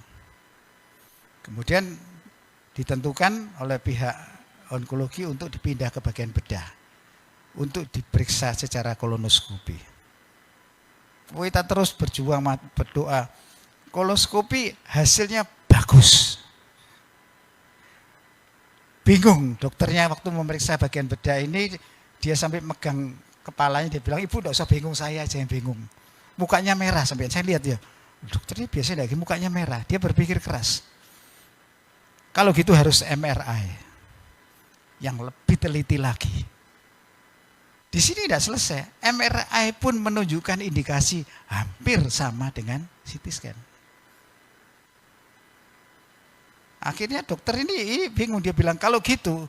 Kemudian ditentukan oleh pihak onkologi untuk dipindah ke bagian bedah. Untuk diperiksa secara kolonoskopi. Kita terus berjuang berdoa. Kolonoskopi hasilnya bagus. Bingung dokternya waktu memeriksa bagian bedah ini, dia sampai megang kepalanya, dia bilang, "Ibu enggak usah bingung, saya aja yang bingung." Mukanya merah sampai saya lihat ya. Dokternya biasanya lagi mukanya merah, dia berpikir keras. Kalau gitu harus MRI yang lebih teliti lagi. Di sini tidak selesai. MRI pun menunjukkan indikasi hampir sama dengan CT scan. Akhirnya dokter ini bingung, dia bilang kalau gitu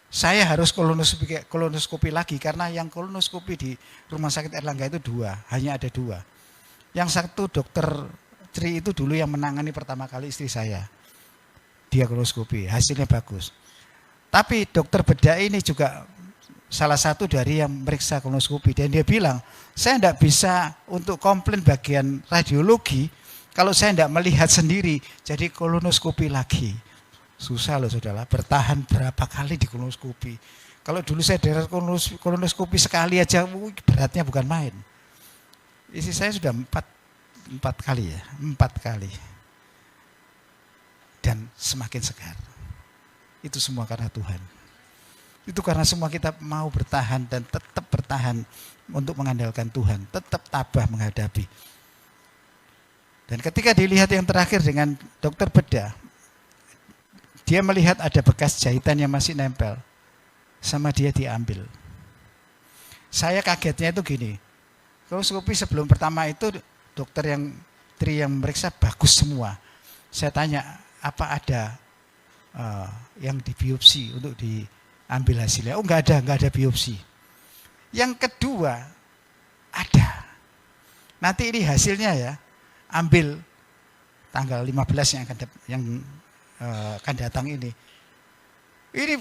saya harus kolonoskopi lagi karena yang kolonoskopi di Rumah Sakit Erlangga itu 2, hanya ada 2. Yang satu dokter Tri itu dulu yang menangani pertama kali istri saya. Dia kolonoskopi, hasilnya bagus. Tapi dokter bedah ini juga salah satu dari yang meriksa kolonoskopi dan dia bilang, saya tidak bisa untuk komplain bagian radiologi kalau saya tidak melihat sendiri, jadi kolonoskopi lagi. Susah loh saudara, bertahan berapa kali di kolonoskopi. Kalau dulu saya daerah kolonoskopi sekali aja, beratnya bukan main. Istri saya sudah 4 kali ya, 4 kali. Dan semakin segar. Itu semua karena Tuhan. Itu karena semua kita mau bertahan dan tetap bertahan untuk mengandalkan Tuhan. Tetap tabah menghadapi. Dan ketika dilihat yang terakhir dengan dokter bedah, dia melihat ada bekas jahitan yang masih nempel. Sama dia diambil. Saya kagetnya itu gini. Kolonoskopi sebelum pertama itu dokter yang Tri yang meriksa bagus semua. Saya tanya, apa ada yang dibiopsi untuk diambil hasilnya? Oh enggak ada biopsi. Yang kedua, ada. Nanti ini hasilnya ya. Ambil tanggal 15 yang akan datang ini. Ini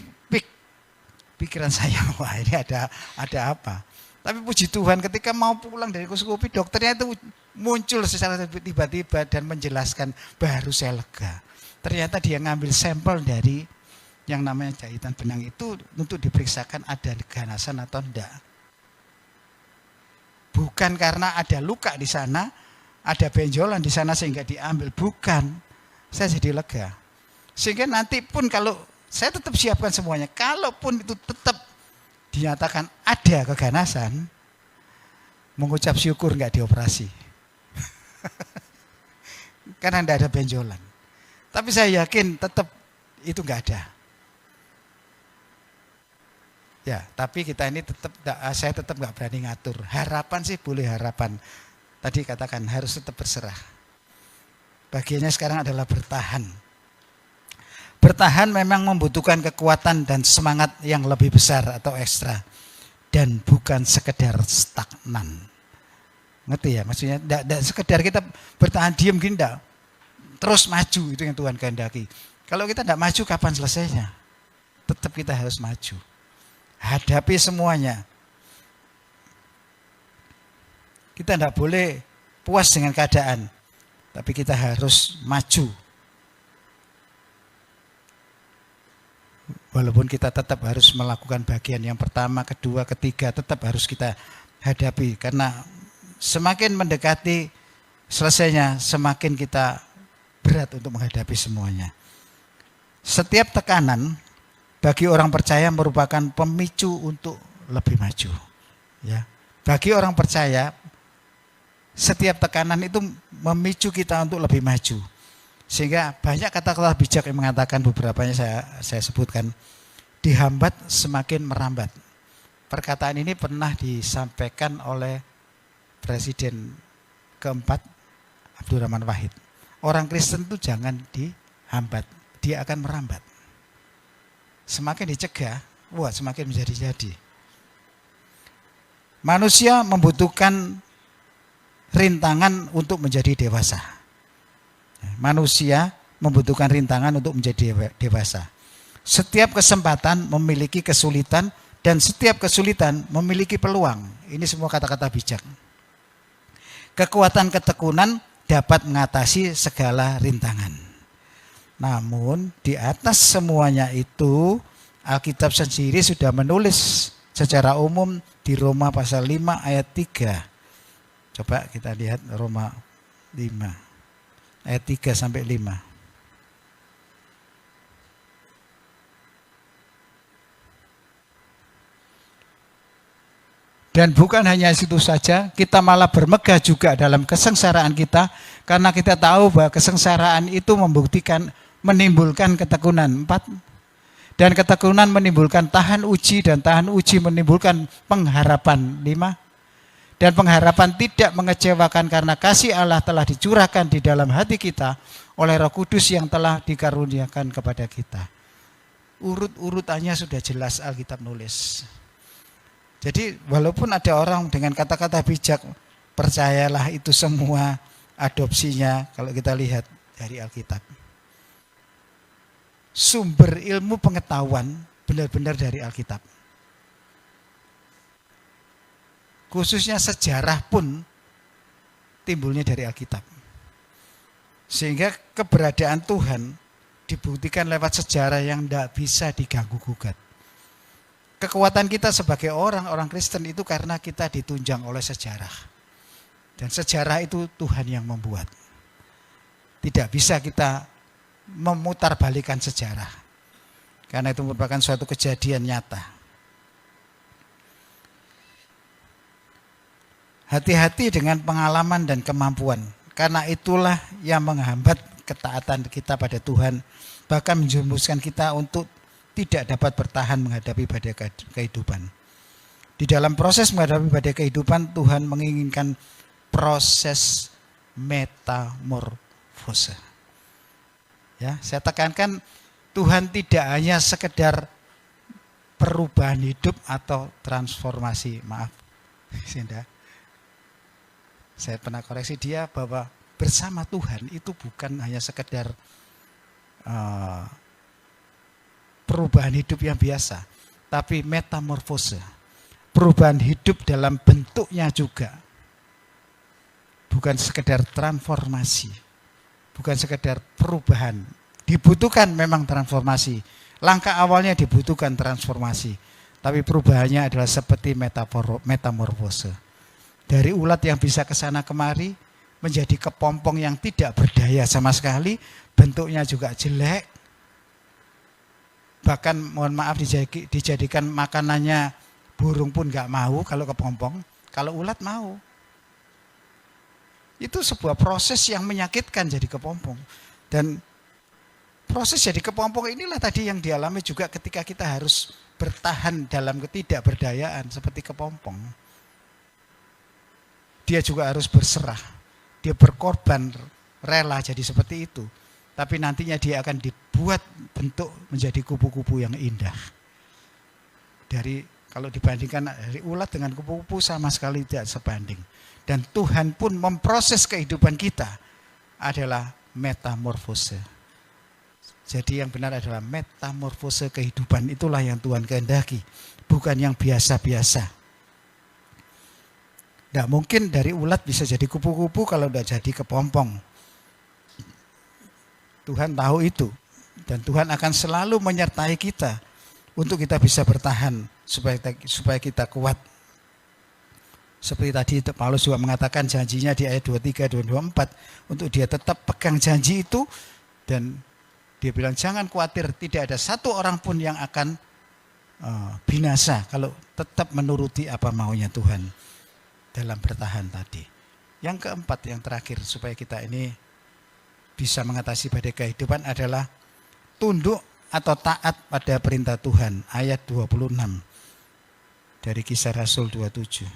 pikiran saya, wah ini ada apa. Tapi puji Tuhan ketika mau pulang dari kolonoskopi, dokternya itu muncul secara tiba-tiba dan menjelaskan, baru saya lega. Ternyata dia ngambil sampel dari yang namanya jahitan benang itu untuk diperiksakan ada ganasan atau enggak. Bukan karena ada luka di sana, ada benjolan di sana sehingga diambil, bukan. Saya jadi lega. Sehingga nanti pun kalau saya tetap siapkan semuanya, kalaupun itu tetap dinyatakan ada keganasan, mengucap syukur enggak dioperasi. Karena enggak ada benjolan. Tapi saya yakin tetap itu enggak ada. Ya, tapi kita ini saya tetap enggak berani ngatur. Harapan sih boleh harapan. Tadi katakan harus tetap berserah. Bagiannya sekarang adalah bertahan. Bertahan memang membutuhkan kekuatan dan semangat yang lebih besar atau ekstra. Dan bukan sekedar stagnan. Ngerti ya? Maksudnya tidak sekedar kita bertahan diam gini, enggak. Terus maju, itu yang Tuhan kehendaki. Kalau kita tidak maju, kapan selesainya? Tetap kita harus maju. Hadapi semuanya. Kita tidak boleh puas dengan keadaan. Tapi kita harus maju. Walaupun kita tetap harus melakukan bagian yang pertama, kedua, ketiga, tetap harus kita hadapi. Karena semakin mendekati selesainya, semakin kita berat untuk menghadapi semuanya. Setiap tekanan bagi orang percaya merupakan pemicu untuk lebih maju. Ya. Bagi orang percaya, setiap tekanan itu memicu kita untuk lebih maju. Sehingga banyak kata-kata bijak yang mengatakan, beberapanya saya sebutkan, dihambat semakin merambat. Perkataan ini pernah disampaikan oleh Presiden keempat Abdurrahman Wahid. Orang Kristen itu jangan dihambat, dia akan merambat. Semakin dicegah, wah semakin menjadi-jadi. Manusia membutuhkan rintangan untuk menjadi dewasa. Manusia membutuhkan rintangan untuk menjadi dewasa. Setiap kesempatan memiliki kesulitan dan setiap kesulitan memiliki peluang. Ini semua kata-kata bijak. Kekuatan ketekunan dapat mengatasi segala rintangan. Namun di atas semuanya itu Alkitab sendiri sudah menulis secara umum di Roma pasal 5 ayat 3. Coba kita lihat Roma 5. Ayat 3 sampai 5. Dan bukan hanya itu saja, kita malah bermegah juga dalam kesengsaraan kita, karena kita tahu bahwa kesengsaraan itu menimbulkan ketekunan. 4. Dan ketekunan menimbulkan tahan uji, dan tahan uji menimbulkan pengharapan. 5. Dan pengharapan tidak mengecewakan karena kasih Allah telah dicurahkan di dalam hati kita oleh Roh Kudus yang telah dikaruniakan kepada kita. Urut-urutannya sudah jelas Alkitab nulis. Jadi walaupun ada orang dengan kata-kata bijak, percayalah itu semua adopsinya kalau kita lihat dari Alkitab. Sumber ilmu pengetahuan benar-benar dari Alkitab. Khususnya sejarah pun timbulnya dari Alkitab. Sehingga keberadaan Tuhan dibuktikan lewat sejarah yang tidak bisa diganggu-gugat. Kekuatan kita sebagai orang Kristen itu karena kita ditunjang oleh sejarah. Dan sejarah itu Tuhan yang membuat. Tidak bisa kita memutarbalikan sejarah. Karena itu merupakan suatu kejadian nyata. Hati-hati dengan pengalaman dan kemampuan. Karena itulah yang menghambat ketaatan kita pada Tuhan. Bahkan menjerumuskan kita untuk tidak dapat bertahan menghadapi badai kehidupan. Di dalam proses menghadapi badai kehidupan, Tuhan menginginkan proses metamorfose. Ya, saya tekankan, Tuhan tidak hanya sekedar perubahan hidup atau transformasi. Maaf, saya pernah koreksi dia bahwa bersama Tuhan itu bukan hanya sekedar perubahan hidup yang biasa, tapi metamorfose. Perubahan hidup dalam bentuknya juga. Bukan sekedar transformasi. Bukan sekedar perubahan. Dibutuhkan memang transformasi. Langkah awalnya dibutuhkan transformasi. Tapi perubahannya adalah seperti metamorfose. Dari ulat yang bisa ke sana kemari menjadi kepompong yang tidak berdaya sama sekali, bentuknya juga jelek. Bahkan mohon maaf dijadikan makanannya burung pun nggak mau kalau kepompong, kalau ulat mau. Itu sebuah proses yang menyakitkan jadi kepompong. Dan proses jadi kepompong inilah tadi yang dialami juga ketika kita harus bertahan dalam ketidakberdayaan seperti kepompong. Dia juga harus berserah, dia berkorban, rela jadi seperti itu. Tapi nantinya dia akan buat bentuk menjadi kupu-kupu yang indah. Kalau dibandingkan dari ulat dengan kupu-kupu sama sekali tidak sebanding. Dan Tuhan pun memproses kehidupan kita adalah metamorfose. Jadi yang benar adalah metamorfose kehidupan, itulah yang Tuhan kehendaki, bukan yang biasa-biasa. Tidak mungkin dari ulat bisa jadi kupu-kupu kalau tidak jadi kepompong. Tuhan tahu itu. Dan Tuhan akan selalu menyertai kita untuk kita bisa bertahan supaya kita kuat. Seperti tadi Paulus juga mengatakan janjinya di ayat 23 dan 24 untuk dia tetap pegang janji itu, dan dia bilang jangan khawatir, tidak ada satu orang pun yang akan binasa kalau tetap menuruti apa maunya Tuhan dalam bertahan tadi. Yang keempat, yang terakhir supaya kita ini bisa mengatasi badai kehidupan adalah tunduk atau taat pada perintah Tuhan. Ayat 26 dari Kisah Rasul 27.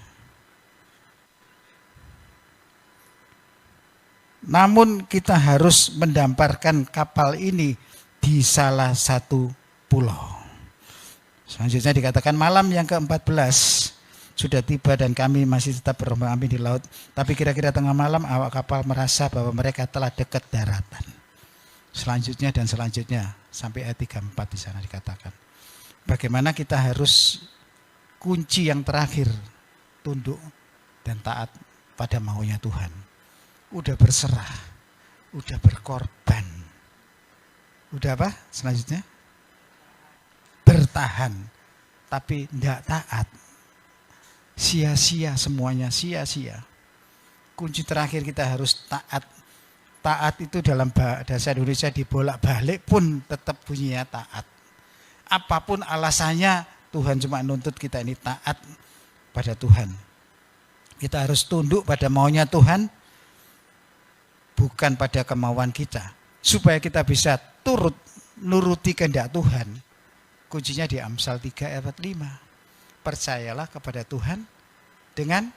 Namun kita harus mendamparkan kapal ini di salah satu pulau. Selanjutnya dikatakan malam yang ke-14 sudah tiba dan kami masih tetap berombang-ambing di laut. Tapi kira-kira tengah malam awak kapal merasa bahwa mereka telah dekat daratan. Selanjutnya dan selanjutnya sampai ayat 34 di sana dikatakan. Bagaimana kita harus kunci yang terakhir, tunduk dan taat pada maunya Tuhan. Udah berserah, udah berkorban. Udah apa selanjutnya? Bertahan, tapi tidak taat. Sia-sia semuanya, sia-sia. Kunci terakhir kita harus taat. Taat itu dalam bahasa Indonesia dibolak-balik pun tetap bunyinya taat. Apapun alasannya, Tuhan cuma nuntut kita ini taat pada Tuhan. Kita harus tunduk pada maunya Tuhan, bukan pada kemauan kita. Supaya kita bisa turut nuruti kehendak Tuhan. Kuncinya di Amsal 3 ayat 5. Percayalah kepada Tuhan dengan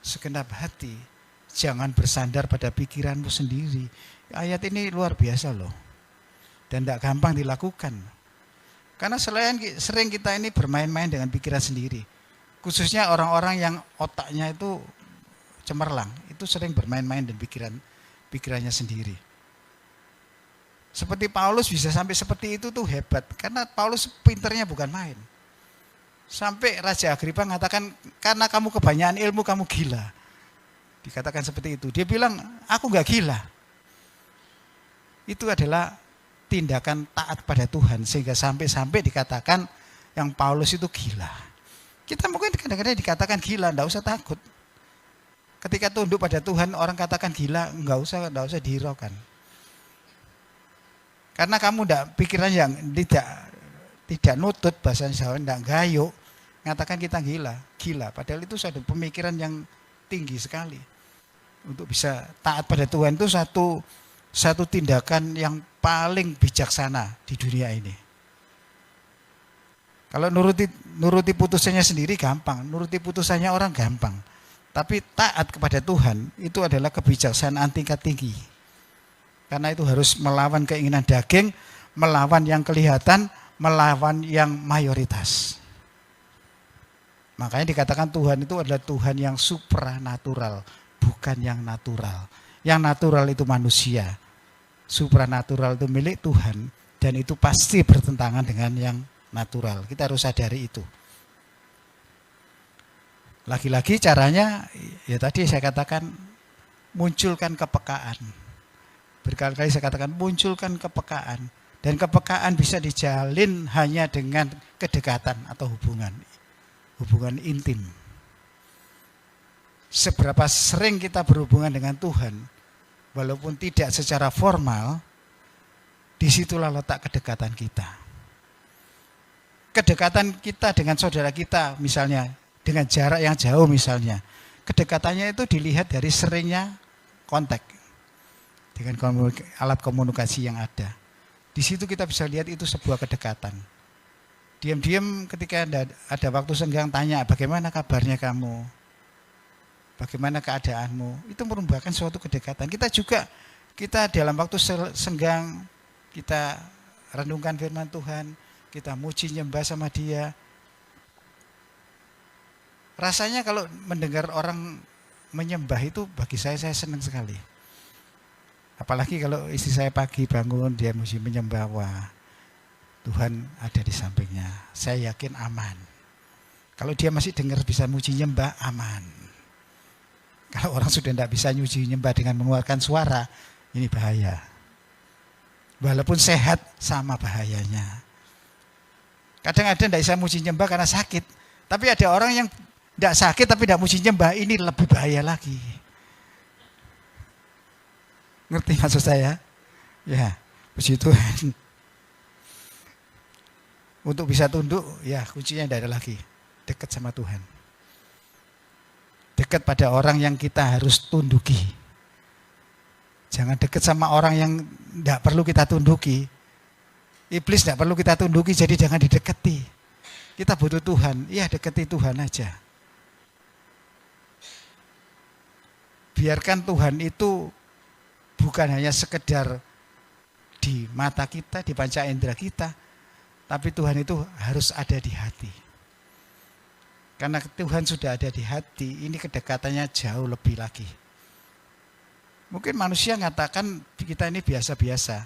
segenap hati. Jangan bersandar pada pikiranmu sendiri. Ayat ini luar biasa loh. Dan tidak gampang dilakukan. Karena sering kita ini bermain-main dengan pikiran sendiri. Khususnya orang-orang yang otaknya itu cemerlang. Itu sering bermain-main dengan pikirannya sendiri. Seperti Paulus bisa sampai seperti itu tuh hebat. Karena Paulus pinternya bukan main. Sampai Raja Agripa mengatakan, karena kamu kebanyakan ilmu kamu gila. Dikatakan seperti itu. Dia bilang, aku gak gila. Itu adalah tindakan taat pada Tuhan. Sehingga sampai dikatakan yang Paulus itu gila. Kita mungkin kadang-kadang dikatakan gila, enggak usah takut. Ketika tunduk pada Tuhan, orang katakan gila, enggak usah dihiraukan. Karena kamu pikiran yang tidak nutut, bahasa Jawa tidak gayo, ngatakan kita gila. Padahal itu suatu pemikiran yang tinggi sekali. Untuk bisa taat pada Tuhan itu satu tindakan yang paling bijaksana di dunia ini. Kalau nuruti putusannya sendiri gampang, nuruti putusannya orang gampang. Tapi taat kepada Tuhan itu adalah kebijaksanaan tingkat tinggi. Karena itu harus melawan keinginan daging, melawan yang kelihatan, melawan yang mayoritas. Makanya dikatakan Tuhan itu adalah Tuhan yang supranatural, bukan yang natural. Yang natural itu manusia. Supranatural itu milik Tuhan, dan itu pasti bertentangan dengan yang natural. Kita harus sadari itu. Lagi-lagi caranya, ya tadi saya katakan, munculkan kepekaan. Berkali-kali saya katakan munculkan kepekaan. Dan kepekaan bisa dijalin hanya dengan kedekatan atau hubungan intim. Seberapa sering kita berhubungan dengan Tuhan, walaupun tidak secara formal, disitulah letak kedekatan kita. Kedekatan kita dengan saudara kita misalnya, dengan jarak yang jauh misalnya, kedekatannya itu dilihat dari seringnya kontak dengan alat komunikasi yang ada. Di situ kita bisa lihat itu sebuah kedekatan. Diam-diam ketika ada waktu senggang tanya, bagaimana kabarnya kamu? Bagaimana keadaanmu? Itu merupakan suatu kedekatan. Kita dalam waktu senggang kita renungkan firman Tuhan, kita muji nyembah sama Dia. Rasanya kalau mendengar orang menyembah itu bagi saya senang sekali. Apalagi kalau istri saya pagi bangun dia mesti menyembah, wah Tuhan ada di sampingnya. Saya yakin aman. Kalau dia masih dengar bisa muji nyembah, aman. Kalau orang sudah tidak bisa muji nyembah dengan mengeluarkan suara, ini bahaya. Walaupun sehat sama bahayanya. Kadang-kadang tidak bisa muji nyembah karena sakit. Tapi ada orang yang tidak sakit tapi tidak muji nyembah, ini lebih bahaya lagi. Ngerti maksud saya? Ya, puji Tuhan. Untuk bisa tunduk, ya kuncinya tidak ada lagi. Dekat sama Tuhan. Dekat pada orang yang kita harus tunduki. Jangan dekat sama orang yang tidak perlu kita tunduki. Iblis tidak perlu kita tunduki, jadi jangan didekati. Kita butuh Tuhan, ya dekati Tuhan aja. Biarkan Tuhan itu bukan hanya sekedar di mata kita, di panca indera kita, tapi Tuhan itu harus ada di hati. Karena Tuhan sudah ada di hati, ini kedekatannya jauh lebih lagi. Mungkin manusia mengatakan kita ini biasa-biasa,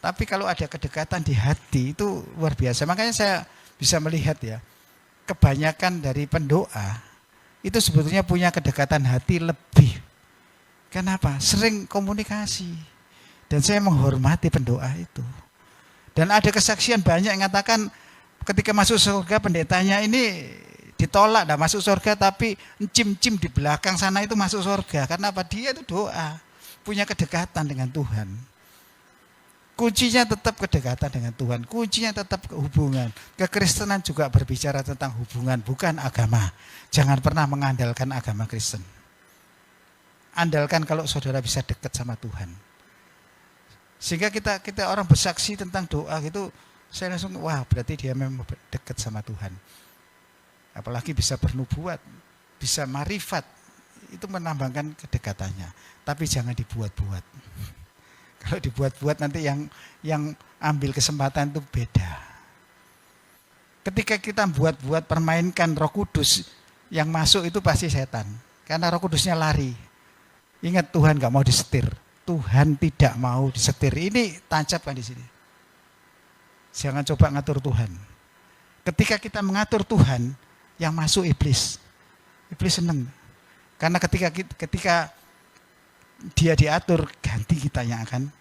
tapi kalau ada kedekatan di hati itu luar biasa. Makanya saya bisa melihat ya, kebanyakan dari pendoa itu sebetulnya punya kedekatan hati lebih. Kenapa? Sering komunikasi. Dan saya menghormati pendoa itu. Dan ada kesaksian banyak yang mengatakan ketika masuk surga pendetanya ini ditolak, tidak masuk surga, tapi encim-encim di belakang sana itu masuk surga. Karena apa? Dia itu doa, punya kedekatan dengan Tuhan. Kuncinya tetap kedekatan dengan Tuhan, kuncinya tetap hubungan. Kekristenan juga berbicara tentang hubungan, bukan agama. Jangan pernah mengandalkan agama Kristen. Andalkan kalau saudara bisa dekat sama Tuhan. Sehingga kita orang bersaksi tentang doa gitu, saya langsung, wah berarti dia memang dekat sama Tuhan. Apalagi bisa bernubuat, bisa marifat, itu menambahkan kedekatannya. Tapi jangan dibuat-buat. Kalau dibuat-buat nanti yang ambil kesempatan itu beda. Ketika kita buat-buat permainkan Roh Kudus, yang masuk itu pasti setan. Karena Roh Kudusnya lari. Ingat Tuhan gak mau disetir. Tuhan tidak mau disetir. Ini tancapkan di sini. Jangan coba ngatur Tuhan. Ketika kita mengatur Tuhan, yang masuk iblis. Iblis senang. Karena ketika dia diatur, ganti kita yang akan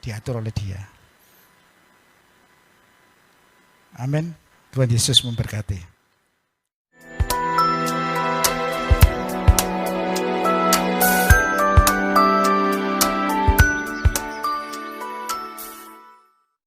diatur oleh dia. Amin. Tuhan Yesus memberkati.